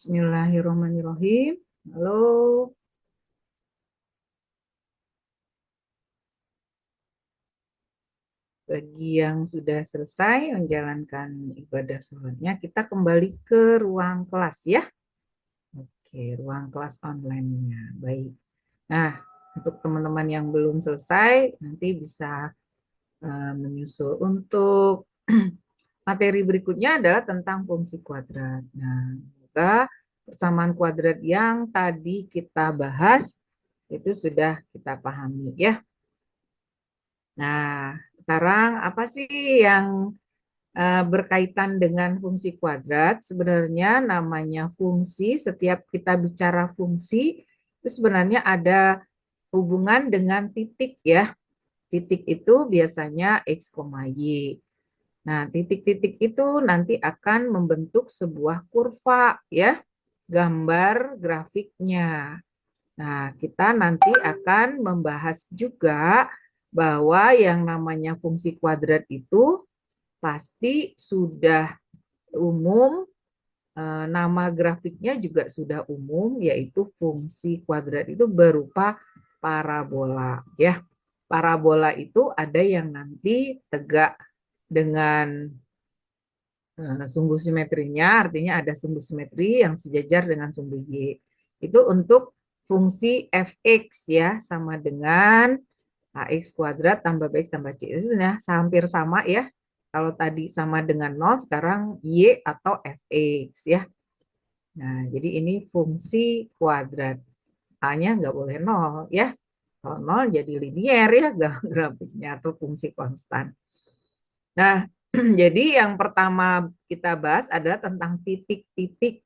Bismillahirrahmanirrahim. Halo, bagi yang sudah selesai menjalankan ibadah sholatnya, kita kembali ke ruang kelas ya. Oke, ruang kelas online-nya. Baik. Nah, untuk teman-teman yang belum selesai, nanti bisa menyusul. Untuk materi berikutnya adalah tentang fungsi kuadrat. Nah, semoga persamaan kuadrat yang tadi kita bahas itu sudah kita pahami ya. Nah, sekarang apa sih yang berkaitan dengan fungsi kuadrat? Sebenarnya namanya fungsi, setiap kita bicara fungsi, itu sebenarnya ada hubungan dengan titik ya. Titik itu biasanya X, Y. Nah, titik-titik itu nanti akan membentuk sebuah kurva ya, gambar grafiknya. Nah, kita nanti akan membahas juga bahwa yang namanya fungsi kuadrat itu pasti sudah umum, nama grafiknya juga sudah umum, yaitu fungsi kuadrat itu berupa parabola ya. Parabola itu ada yang nanti tegak dengan sumbu simetrinya, artinya ada sumbu simetri yang sejajar dengan sumbu Y. Itu untuk fungsi fx ya, sama dengan ax kuadrat tambah bx tambah c. Itu sebenarnya hampir sama ya. Kalau tadi sama dengan 0, sekarang y atau fx ya. Nah, jadi ini fungsi kuadrat. A-nya nggak boleh 0 ya. Kalau 0 jadi linier ya grafiknya atau fungsi konstan. Nah, jadi yang pertama kita bahas adalah tentang titik-titik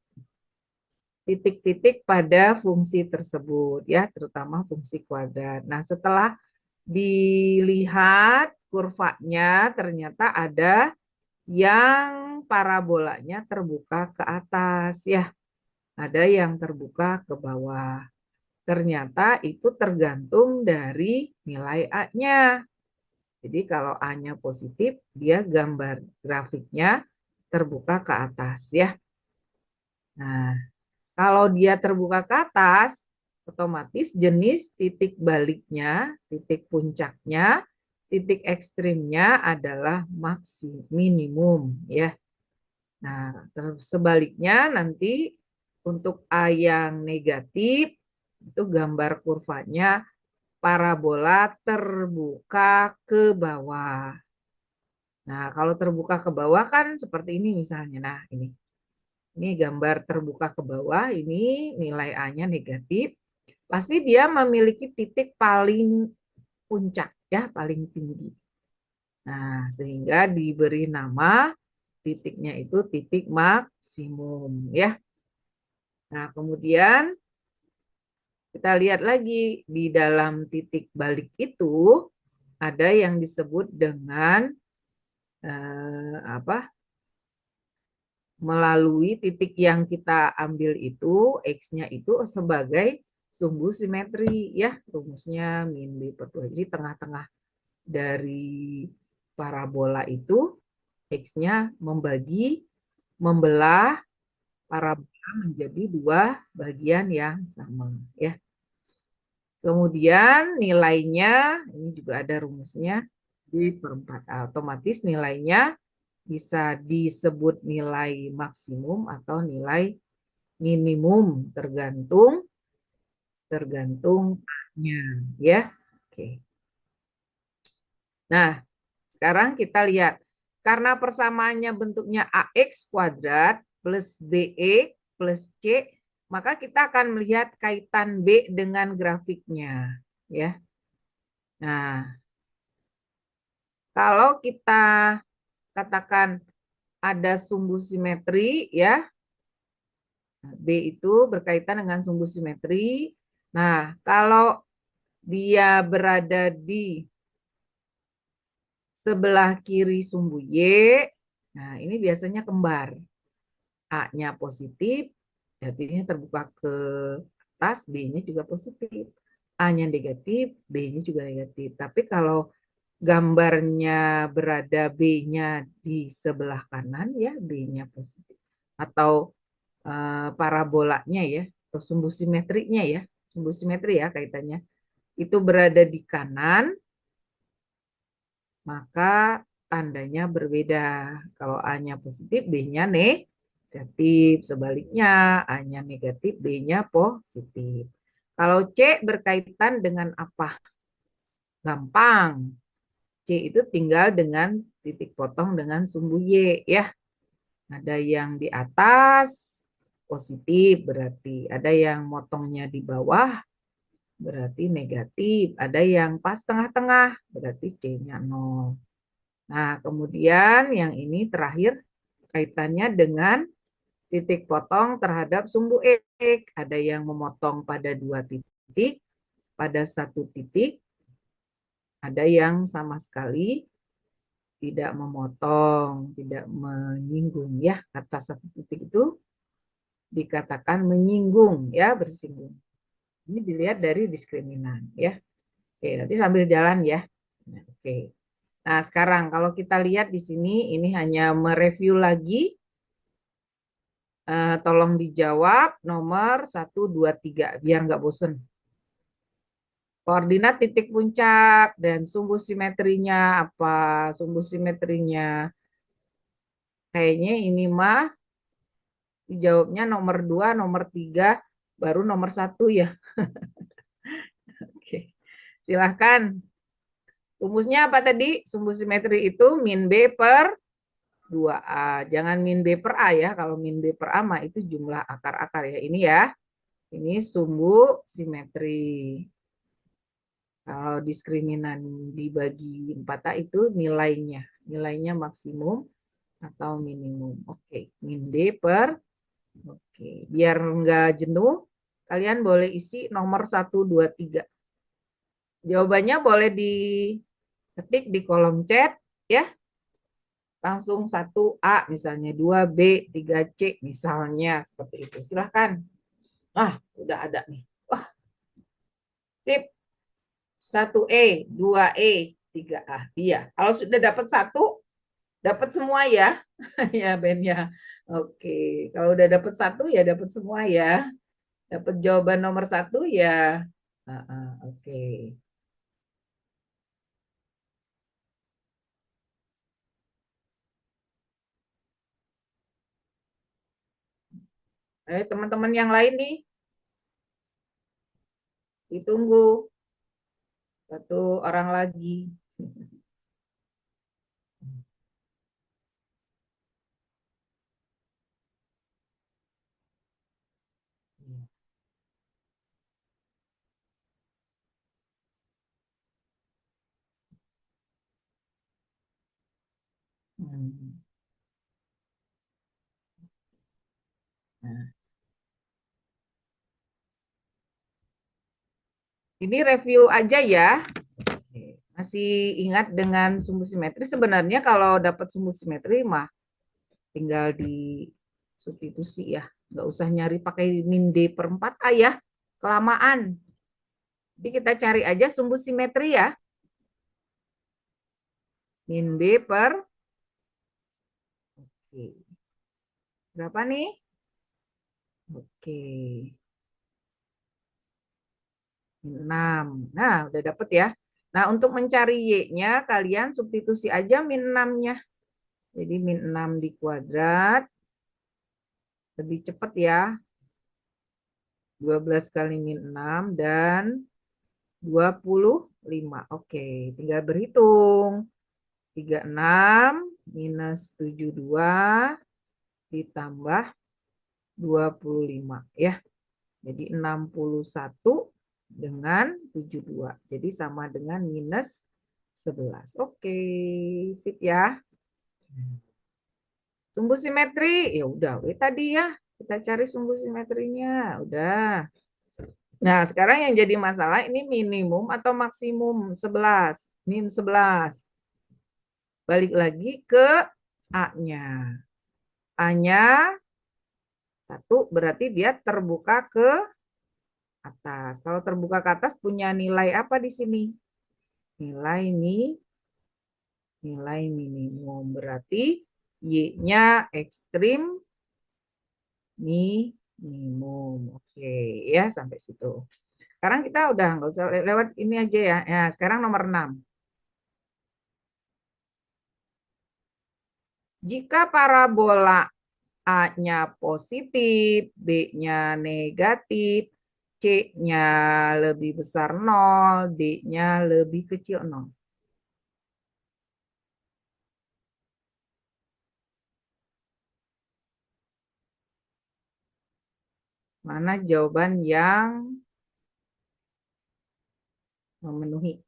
pada fungsi tersebut ya, terutama fungsi kuadrat. Nah, setelah dilihat kurvanya ternyata ada yang parabolanya terbuka ke atas ya, ada yang terbuka ke bawah. Ternyata itu tergantung dari nilai A-nya. Jadi kalau A-nya positif, dia gambar grafiknya terbuka ke atas ya. Nah, kalau dia terbuka ke atas, otomatis jenis titik baliknya, titik puncaknya, titik ekstrimnya adalah minimum ya. Nah, sebaliknya nanti untuk A yang negatif itu gambar kurvanya parabola terbuka ke bawah. Nah, kalau terbuka ke bawah kan seperti ini misalnya. Nah, ini gambar terbuka ke bawah, ini nilai A-nya negatif. Pasti dia memiliki titik paling puncak ya, paling tinggi. Nah, sehingga diberi nama titiknya itu titik maksimum ya. Nah, kemudian kita lihat lagi di dalam titik balik itu ada yang disebut dengan apa? Melalui titik yang kita ambil itu, X-nya itu sebagai sumbu simetri ya, rumusnya min B per 2. Jadi tengah-tengah dari parabola itu X-nya membelah parabola menjadi dua bagian yang sama ya. Kemudian nilainya ini juga ada rumusnya di per 4. Otomatis nilainya bisa disebut nilai maksimum atau nilai minimum tergantung A-nya ya. Oke. Nah, sekarang kita lihat karena persamaannya bentuknya AX kuadrat plus BX plus C, maka kita akan melihat kaitan B dengan grafiknya ya. Nah, kalau kita katakan ada sumbu simetri ya, B itu berkaitan dengan sumbu simetri. Nah, kalau dia berada di sebelah kiri sumbu Y, nah ini biasanya kembar. A-nya positif, artinya terbuka ke atas, B-nya juga positif. A-nya negatif, B-nya juga negatif. Tapi kalau gambarnya berada B-nya di sebelah kanan, ya B-nya positif. Atau parabolanya ya, atau sumbu simetrinya ya, sumbu simetri ya kaitannya, itu berada di kanan, maka tandanya berbeda. Kalau A-nya positif, B-nya negatif. Sebaliknya, A-nya negatif, B-nya positif. Kalau C berkaitan dengan apa? Gampang. C itu tinggal dengan titik potong dengan sumbu Y ya. Ada yang di atas positif berarti, ada yang motongnya di bawah berarti negatif, ada yang pas tengah-tengah berarti C-nya 0. Nah, kemudian yang ini terakhir kaitannya dengan titik potong terhadap sumbu X. Ada yang memotong pada 2 titik, pada 1 titik, ada yang sama sekali tidak memotong, tidak menyinggung ya. Kata 1 titik itu dikatakan menyinggung ya, bersinggung. Ini dilihat dari diskriminan ya. Oke, nanti sambil jalan ya. Nah, oke. Nah, sekarang kalau kita lihat di sini, ini hanya mereview lagi. Tolong dijawab nomor 1, 2, 3, biar nggak bosen. Koordinat titik puncak dan sumbu simetrinya apa? Sumbu simetrinya kayaknya ini mah dijawabnya nomor 2, nomor 3, baru nomor 1 ya. Oke. Silahkan. Rumusnya apa tadi? Sumbu simetri itu min B per 2A. Jangan min B per A ya. Kalau min B per A mah itu jumlah akar-akar ya. Ini ya. Ini sumbu simetri. Kalau diskriminan dibagi 4A itu nilainya. Nilainya maksimum atau minimum. Oke. Min D per. Oke. Biar nggak jenuh, kalian boleh isi nomor 1, 2, 3. Jawabannya boleh diketik di kolom chat ya. Langsung 1A misalnya, 2B, 3C misalnya seperti itu. Silahkan. Ah, udah ada nih. Wah, sip. 1E, 2E, 3A. Iya, kalau sudah dapat 1, dapat semua ya. Ya, Ben ya. Oke, kalau udah dapat 1 ya dapat semua ya. Dapat jawaban nomor 1 ya. Oke. Teman-teman yang lain nih, ditunggu. Satu orang lagi. Hmm. Nah, ini review aja ya. Masih ingat dengan sumbu simetri? Sebenarnya kalau dapat sumbu simetri mah tinggal di substitusi ya. Nggak usah nyari pakai min D per 4A ya. Kelamaan. Jadi kita cari aja sumbu simetri ya. Min B per. Oke. Berapa nih? Oke. Min 6. Nah, udah dapet ya. Nah, untuk mencari Y-nya, kalian substitusi aja min 6-nya. Jadi min 6 di kuadrat. Lebih cepat ya. 12 kali min 6 dan 25. Oke, tinggal berhitung. 36 minus 72 ditambah 25 ya. Jadi 61 dengan 72. Jadi sama dengan minus 11. Oke, sip ya. Sumbu simetri, ya udah, tadi ya. Kita cari sumbu simetrinya, udah. Nah, sekarang yang jadi masalah ini minimum atau maksimum 11. Min 11. Balik lagi ke A-nya. A-nya 1 berarti dia terbuka ke atas. Kalau terbuka ke atas punya nilai apa di sini? Nilai minimum. Berarti Y-nya ekstrim minimum. Oke, ya sampai situ. Sekarang kita udah nggak usah lewat ini aja ya. Ya, sekarang nomor 6. Jika parabola A-nya positif, B-nya negatif, C-nya lebih besar 0, D-nya lebih kecil 0. Mana jawaban yang memenuhi?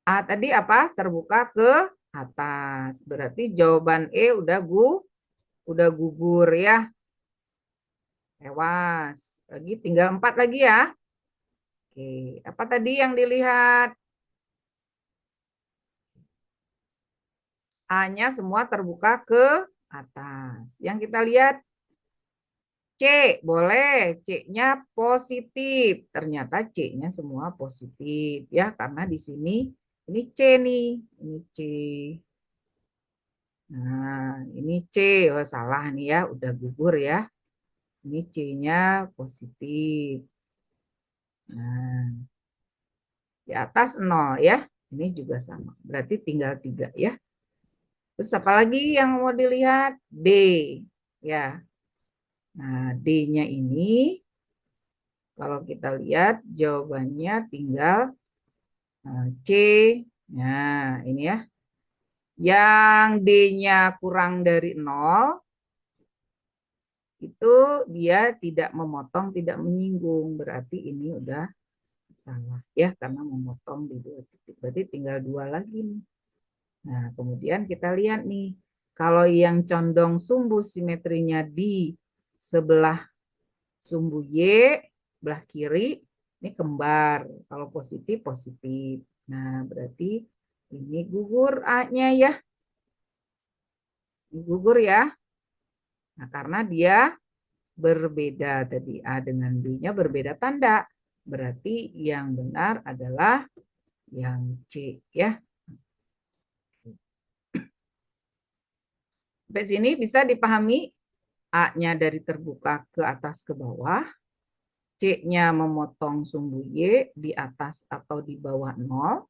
A tadi apa? Terbuka ke atas. Berarti jawaban E udah gugur ya. Tewas. Lagi tinggal 4 lagi ya. Oke, apa tadi yang dilihat? A-nya semua terbuka ke atas. Yang kita lihat C, boleh. C-nya positif. Ternyata C-nya semua positif ya, karena di sini ini C nih, ini C. Nah, ini C. Oh, salah nih ya, udah gugur ya. Ini C-nya positif. Nah, di atas 0 ya. Ini juga sama. Berarti tinggal 3 ya. Terus apa lagi yang mau dilihat? D. Ya. Nah, D-nya ini kalau kita lihat jawabannya tinggal C. Nah, ini ya. Yang D-nya kurang dari 0 itu dia tidak memotong, tidak menyinggung. Berarti ini udah salah ya, karena memotong di 2 titik. Berarti tinggal 2 lagi nih. Nah, kemudian kita lihat nih. Kalau yang condong sumbu simetrinya di sebelah sumbu Y, belah kiri, ini kembar. Kalau positif, positif. Nah, berarti ini gugur A-nya ya. Ini gugur ya. Nah, karena dia berbeda tadi A dengan B-nya berbeda tanda. Berarti yang benar adalah yang C ya. Sampai sini bisa dipahami A-nya dari terbuka ke atas ke bawah, C-nya memotong sumbu Y di atas atau di bawah 0.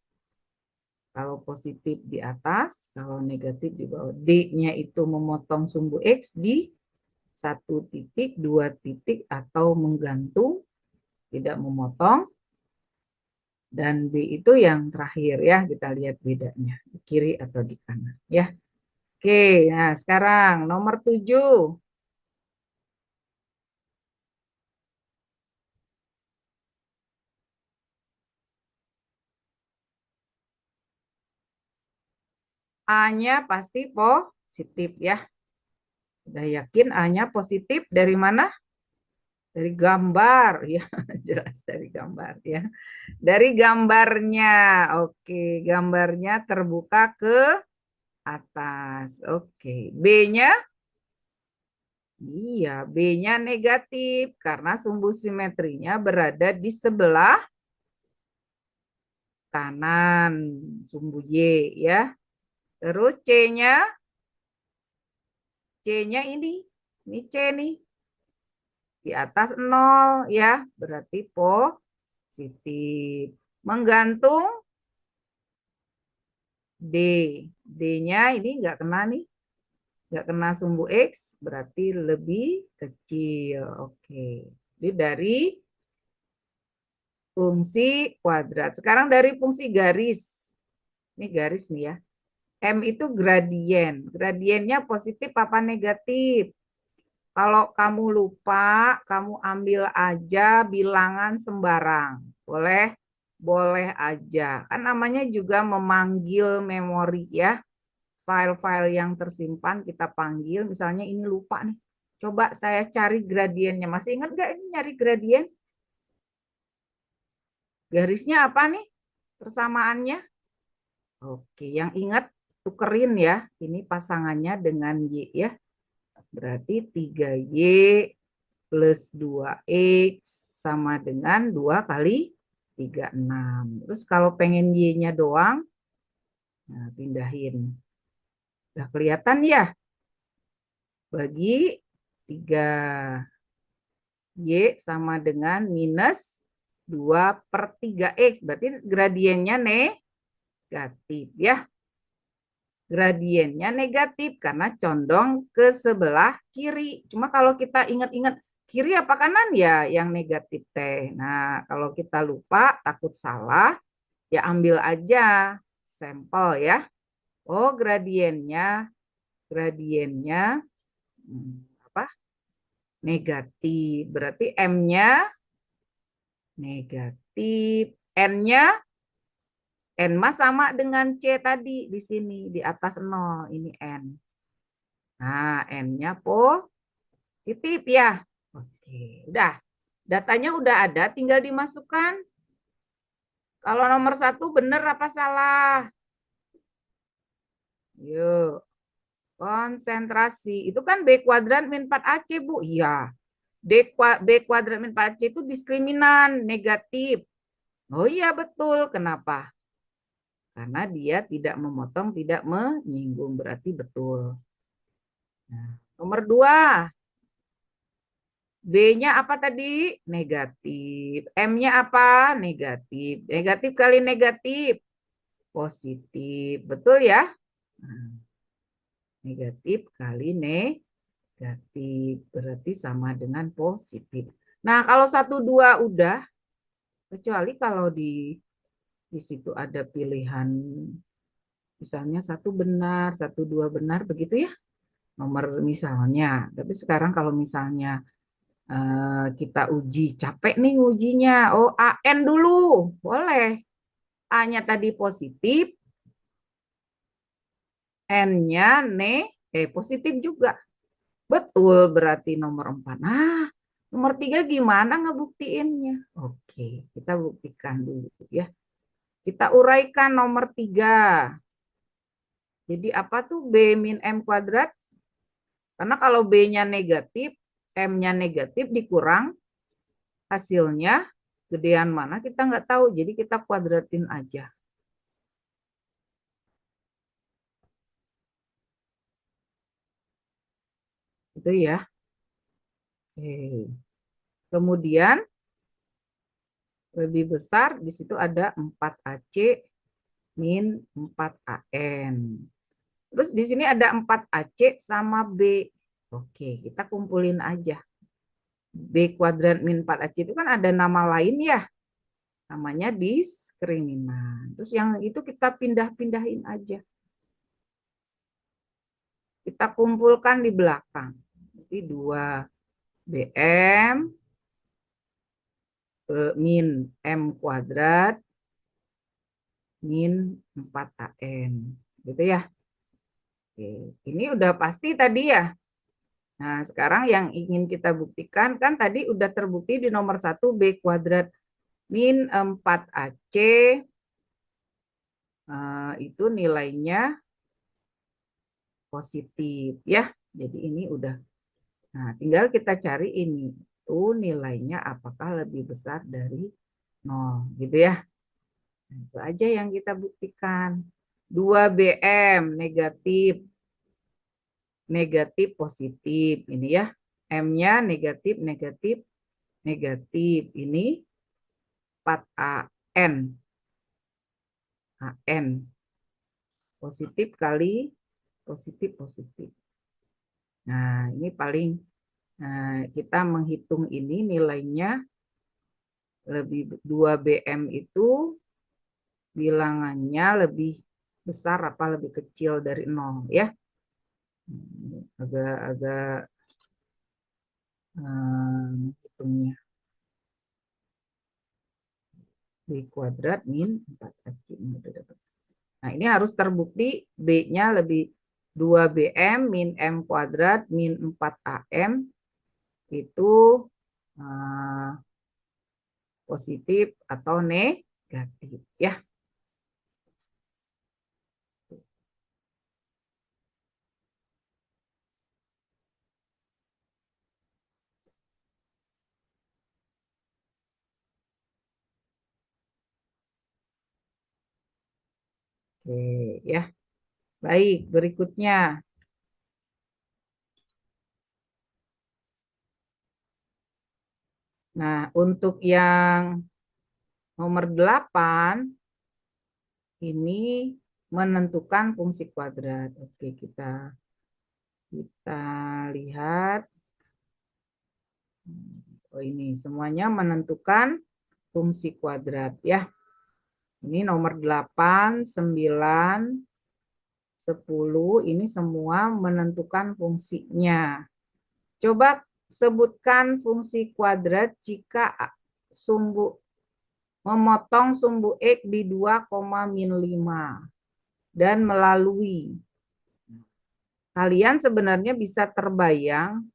Kalau positif di atas, kalau negatif di bawah. D-nya itu memotong sumbu X di 1 titik, 2 titik, atau menggantung, tidak memotong. Dan B itu yang terakhir ya, kita lihat bedanya. Di kiri atau di kanan ya. Oke, nah sekarang nomor 7. A-nya pasti positif ya. Sudah yakin A-nya positif dari mana? Dari gambar ya, jelas dari gambar ya. Dari gambarnya. Oke, gambarnya terbuka ke atas. Oke, B-nya? Iya, B-nya negatif karena sumbu simetrinya berada di sebelah kanan sumbu Y ya. Terus C-nya? C-nya ini C nih. Di atas 0 ya, berarti positif. Menggantung D. D-nya ini enggak kena nih. Enggak kena sumbu X, berarti lebih kecil. Oke. Jadi dari fungsi kuadrat. Sekarang dari fungsi garis. Ini garis nih ya. M itu gradien. Gradiennya positif apa negatif? Kalau kamu lupa, kamu ambil aja bilangan sembarang. Boleh? Boleh aja. Kan namanya juga memanggil memori ya. File-file yang tersimpan kita panggil. Misalnya ini lupa nih. Coba saya cari gradiennya. Masih ingat nggak ini nyari gradien? Garisnya apa nih? Persamaannya? Oke, yang ingat tukerin ya. Ini pasangannya dengan Y ya. Berarti 3Y plus 2X sama dengan 2 kali 3, 6. Terus kalau pengen Y-nya doang, nah pindahin. Udah kelihatan ya? bagi 3. Y sama dengan minus 2/3X. Berarti gradiennya negatif ya. Gradiennya negatif karena condong ke sebelah kiri. Cuma kalau kita ingat-ingat kiri apa kanan ya yang negatif teh. Nah, kalau kita lupa takut salah ya ambil aja sampel ya. Oh, gradiennya apa? Negatif. Berarti M-nya negatif. N-nya N mah sama dengan C tadi di sini di atas 0. Ini N. Nah, N-nya positif ya. Oke, udah. Datanya udah ada, tinggal dimasukkan. Kalau nomor 1 benar apa salah? Yuk, konsentrasi. Itu kan B kuadrat min 4AC, Bu. Iya. B kuadrat min 4AC itu diskriminan, negatif. Oh iya, betul. Kenapa? Karena dia tidak memotong, tidak menyinggung. Berarti betul. Nah, nomor 2. B-nya apa tadi? Negatif. M-nya apa? Negatif. Negatif kali negatif. Positif. Betul ya? Nah, negatif kali negatif. Berarti sama dengan positif. Nah, kalau 1, 2 udah. Kecuali kalau di situ ada pilihan. Misalnya 1 benar, 1, 2 benar. Begitu ya? Nomor misalnya. Tapi sekarang kalau misalnya kita uji, capek nih ujinya. Oh, AN dulu. Boleh. A-nya tadi positif, N-nya positif juga. Betul berarti nomor 4. Nah, nomor 3 gimana ngebuktiinnya? Oke, kita buktikan dulu ya. Kita uraikan nomor 3. Jadi apa tuh B min M kuadrat? Karena kalau B-nya negatif, M-nya negatif dikurang hasilnya gedean mana kita nggak tahu. Jadi kita kuadratin aja. Itu ya. Oke. Kemudian lebih besar di situ ada 4AC min 4AN. Terus di sini ada 4AC sama B. Oke, kita kumpulin aja. B kuadrat min 4AC itu kan ada nama lain ya. Namanya diskriminan. Terus yang itu kita pindah-pindahin aja. Kita kumpulkan di belakang. Jadi 2BM min M kuadrat min 4AN. Gitu ya. Oke, ini udah pasti tadi ya. Nah, sekarang yang ingin kita buktikan kan tadi udah terbukti di nomor 1 B kuadrat min 4AC itu nilainya positif ya. Jadi ini udah. Nah, tinggal kita cari ini. Itu nilainya apakah lebih besar dari 0 gitu ya. Nah, itu aja yang kita buktikan. 2BM negatif, negatif, positif. Ini ya. M-nya negatif, negatif, negatif. Ini 4AN. AN. Positif kali positif, positif. Nah, ini paling kita menghitung ini nilainya lebih 2BM itu bilangannya lebih besar apa lebih kecil dari 0 ya. Agak-agak hitungnya. B kuadrat min 4AC. Nah, ini harus terbukti B-nya lebih 2BM min M kuadrat min 4AM itu positif atau negatif ya. Oke ya. Baik, berikutnya Nah, untuk yang nomor 8, ini menentukan fungsi kuadrat. Oke, kita lihat. Oh, ini semuanya menentukan fungsi kuadrat ya. Ini nomor 8, 9, 10, ini semua menentukan fungsinya. Coba sebutkan fungsi kuadrat jika sumbu memotong sumbu X di 2,-5 dan melalui. Kalian sebenarnya bisa terbayang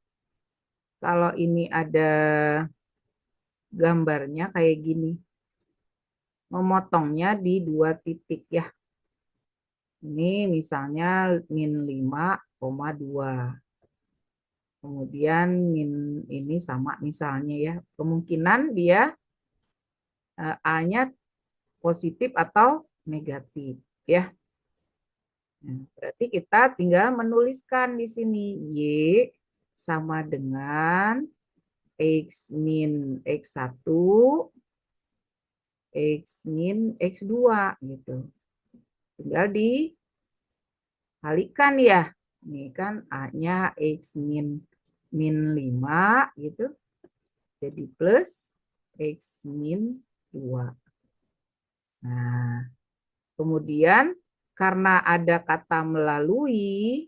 kalau ini ada gambarnya kayak gini. Memotongnya di 2 titik ya. Ini misalnya -5,2. Kemudian ini sama misalnya ya. Kemungkinan dia A-nya positif atau negatif ya. Nah, berarti kita tinggal menuliskan di sini Y sama dengan X min X1, X min X2 gitu. Tinggal dikalikan ya. Ini kan A-nya X min 5 gitu. Jadi plus X min 2. Nah, kemudian karena ada kata melalui,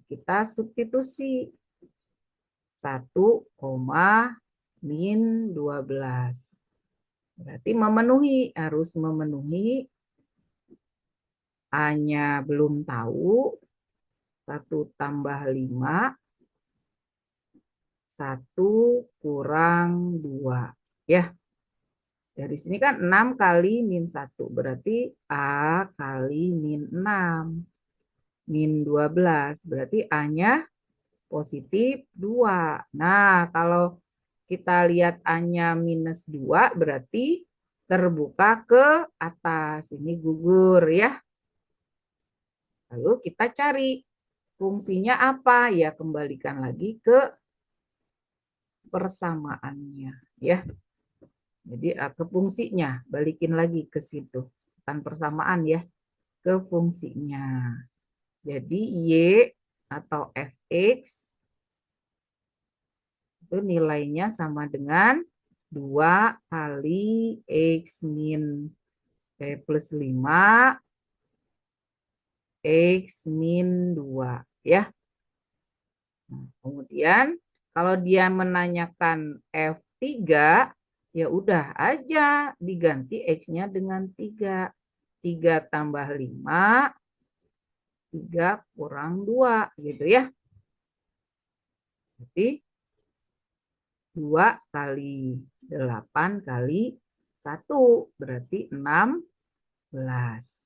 kita substitusi 1, min 12. Berarti harus memenuhi A-nya belum tahu, 1 tambah 5, 1 kurang 2. Ya, dari sini kan 6 kali min 1, berarti A kali min 6. Min 12, berarti A-nya positif 2. Nah, kalau kita lihat A-nya minus 2, berarti terbuka ke atas. Ini gugur ya. Lalu kita cari fungsinya apa? Ya, kembalikan lagi ke persamaannya. Ya. Jadi ke fungsinya, balikin lagi ke situ. Bukan persamaan ya, ke fungsinya. Jadi Y atau Fx itu nilainya sama dengan 2 kali X min plus 5 X min 2 ya. Nah, kemudian kalau dia menanyakan F3, ya udah aja diganti X-nya dengan 3. 3 tambah 5, 3 kurang 2 gitu ya. Jadi 2 kali 8 kali 1 berarti 16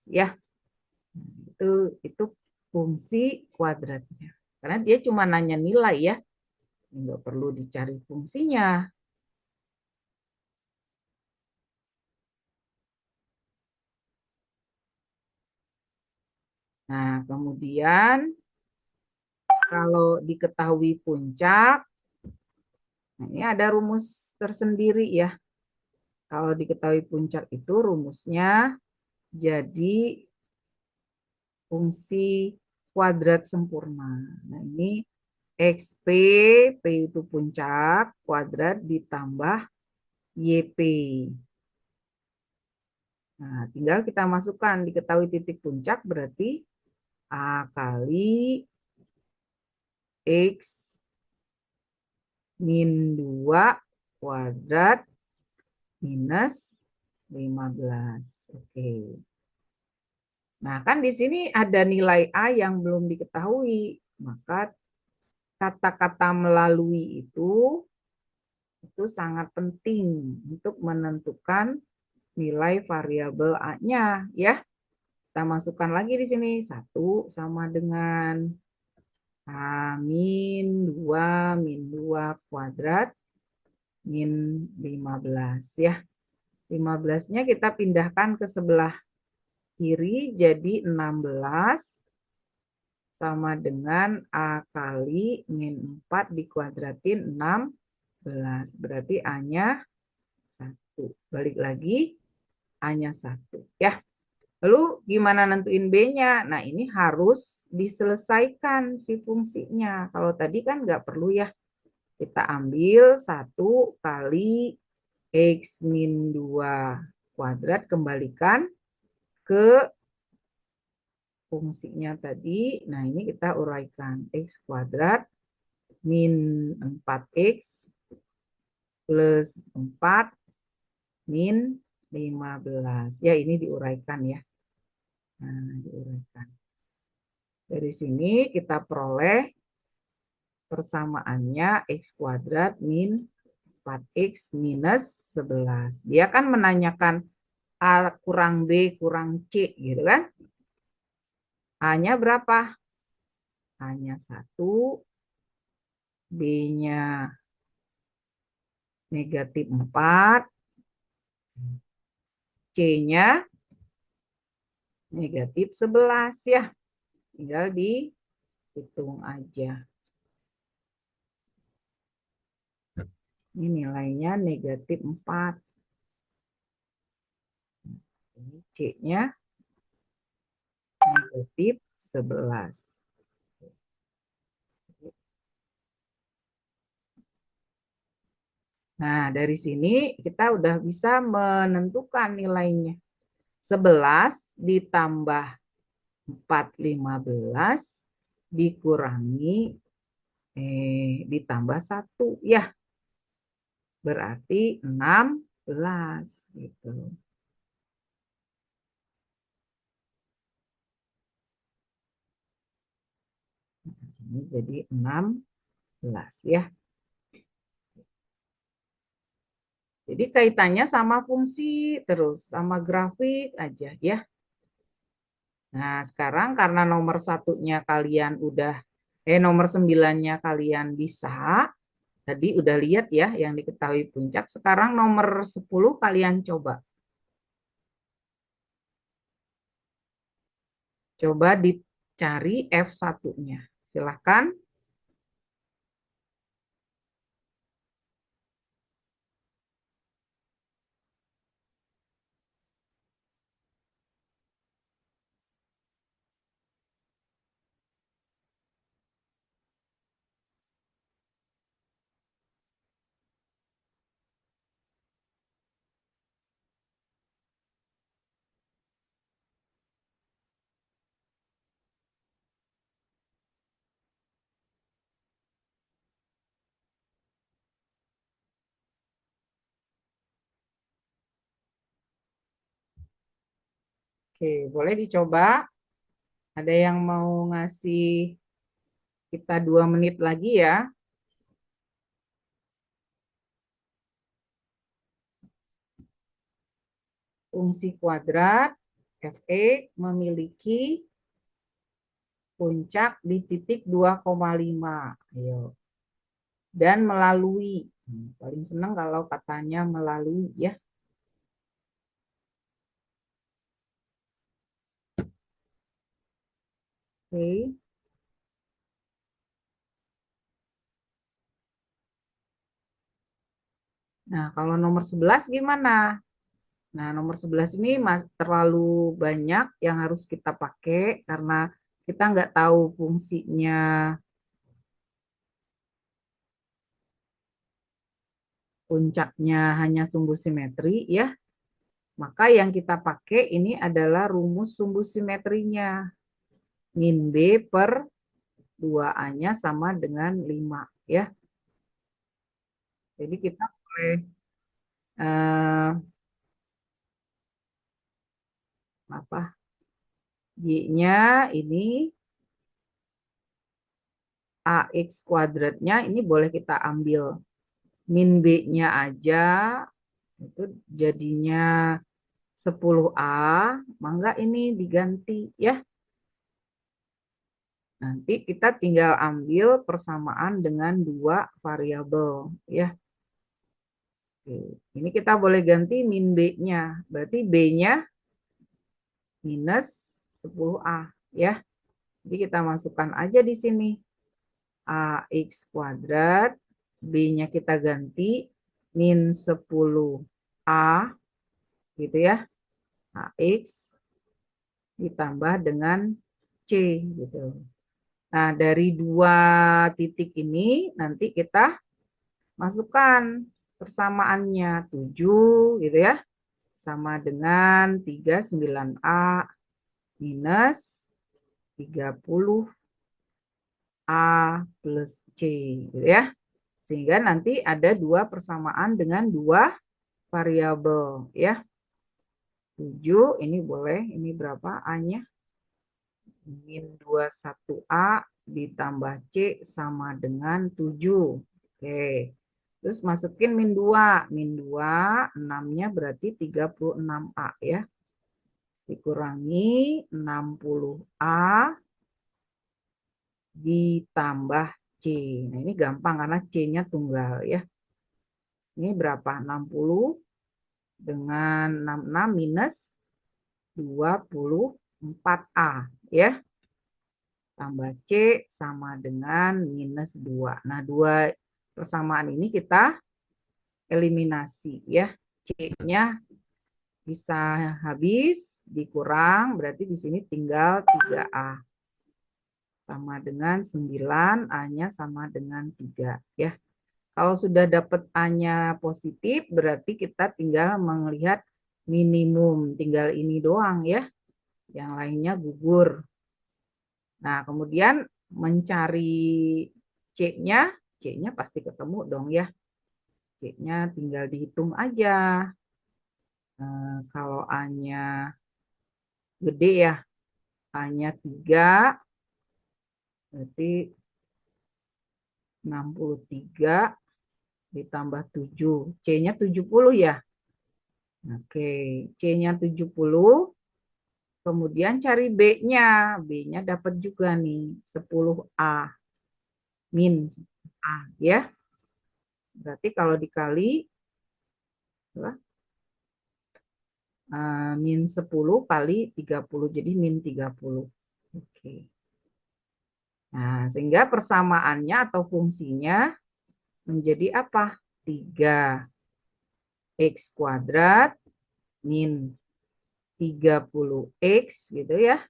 ya. Itu fungsi kuadratnya. Karena dia cuma nanya nilai ya. Nggak perlu dicari fungsinya. Nah, kemudian kalau diketahui puncak, nah ini ada rumus tersendiri ya. Kalau diketahui puncak itu rumusnya jadi fungsi kuadrat sempurna. Nah, ini XP, P itu puncak, kuadrat ditambah YP. Nah, tinggal kita masukkan, diketahui titik puncak berarti A kali X min 2 kuadrat minus 15. Oke. Nah, kan di sini ada nilai A yang belum diketahui. Maka kata-kata melalui itu sangat penting untuk menentukan nilai variabel A-nya ya. Kita masukkan lagi di sini 1 sama dengan A min 2 kuadrat min 15 ya. 15-nya kita pindahkan ke sebelah kiri jadi 16 sama dengan A kali min 4 dikuadratin 16. Berarti A-nya 1. Balik lagi, A-nya 1. Ya. Lalu gimana nentuin B-nya? Nah, ini harus diselesaikan si fungsinya. Kalau tadi kan nggak perlu ya. Kita ambil 1 kali X min 2 kuadrat, kembalikan ke fungsinya tadi. Nah, ini kita uraikan. X kuadrat min 4X plus 4 min 15. Ya, ini diuraikan ya. Nah, diuraikan. Dari sini kita peroleh persamaannya X kuadrat min 4X minus 11. Dia kan menanyakan A kurang B kurang C gitu kan. A-nya berapa? A-nya 1, B-nya negatif 4, C-nya negatif 11 ya. Tinggal dihitung aja. Ini nilainya negatif 4. Ini C-nya negatif 11. Nah, dari sini kita udah bisa menentukan nilainya. 11 ditambah 4, 15 dikurangi ditambah 1 ya. Berarti 16 gitu. Ini jadi 16 ya. Jadi kaitannya sama fungsi terus, sama grafik aja ya. Nah, sekarang karena nomor satunya kalian udah, nomor 9-nya kalian bisa, tadi udah lihat ya yang diketahui puncak. Sekarang nomor 10 kalian coba. Coba dicari F1-nya. Silahkan. Oke, boleh dicoba. Ada yang mau ngasih kita 2 menit lagi ya. Fungsi kuadrat f(x) memiliki puncak di titik 2,5. Ayo. Dan melalui. Paling senang kalau katanya melalui ya. Oke. Nah, kalau nomor 11 gimana? Nah, nomor 11 ini terlalu banyak yang harus kita pakai karena kita nggak tahu fungsinya puncaknya hanya sumbu simetri ya. Maka yang kita pakai ini adalah rumus sumbu simetrinya. Min B per 2A-nya sama dengan 5 ya. Jadi kita boleh apa? Y-nya ini AX kuadratnya ini boleh kita ambil min B-nya aja, itu jadinya 10A, mangga ini diganti ya. Nanti kita tinggal ambil persamaan dengan 2 variabel ya. Oke. Ini kita boleh ganti min B-nya, berarti B-nya minus 10A ya. Jadi kita masukkan aja di sini AX kuadrat B-nya kita ganti min 10A gitu ya. AX ditambah dengan C gitu. Nah, dari dua titik ini nanti kita masukkan persamaannya 7 gitu ya. Sama dengan 39A minus 30A plus C gitu ya. Sehingga nanti ada dua persamaan dengan dua variabel ya. 7 ini boleh, ini berapa A-nya? Min 21A ditambah C sama dengan 7. Oke. Terus masukin min 2. Min 2, 6-nya berarti 36A ya. Dikurangi 60A ditambah C. Nah, ini gampang karena C-nya tunggal ya. Ini berapa? 60 dengan 66 minus 24A ya. Tambah C sama dengan minus 2. Nah, dua persamaan ini kita eliminasi ya. C-nya bisa habis, dikurang, berarti di sini tinggal 3A. Sama dengan 9, A-nya sama dengan 3 ya. Kalau sudah dapat A-nya positif, berarti kita tinggal melihat minimum, tinggal ini doang ya. Yang lainnya gugur. Nah, kemudian mencari C-nya, C-nya pasti ketemu dong ya. C-nya tinggal dihitung aja. Kalau A-nya gede ya, A-nya 3, berarti 63 ditambah 7. C-nya 70 ya. Oke, C-nya 70. Kemudian cari B-nya. B-nya dapat juga nih, 10A. Min A ya. Berarti kalau dikali min 10 kali 30. Jadi min 30. Oke. Nah, sehingga persamaannya atau fungsinya menjadi apa? 3x kuadrat min 30x gitu ya,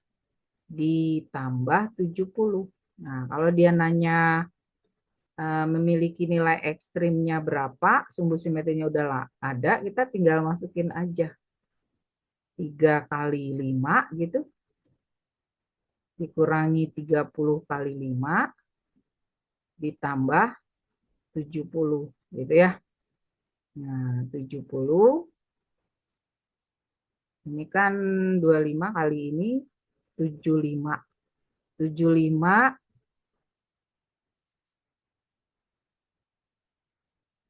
ditambah 70. Nah, kalau dia nanya memiliki nilai ekstrimnya berapa, sumbu simetrinya udah ada, kita tinggal masukin aja. 3 kali 5 gitu, dikurangi 30 kali 5, ditambah 70 gitu ya. Nah, 70 ini kan 25 kali ini 75. 75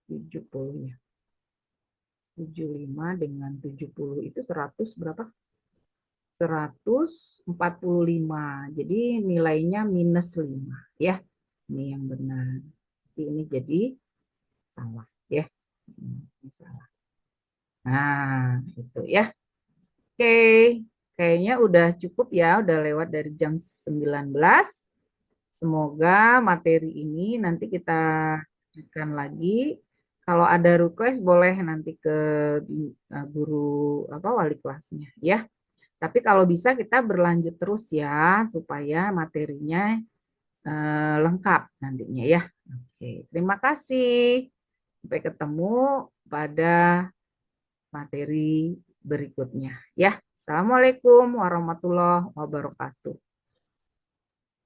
70 ya. 75 dengan 70 itu 100 berapa? 145. Jadi nilainya minus 5 ya. Ini yang benar. Ini jadi salah ya. Ini salah. Nah, itu ya. Oke, kayaknya udah cukup ya, udah lewat dari jam 19. Semoga materi ini nanti kita lanjutkan lagi. Kalau ada request boleh nanti ke guru wali kelasnya ya. Tapi kalau bisa kita berlanjut terus ya supaya materinya lengkap nantinya ya. Oke, terima kasih. Sampai ketemu pada materi berikutnya ya. Assalamualaikum warahmatullahi wabarakatuh.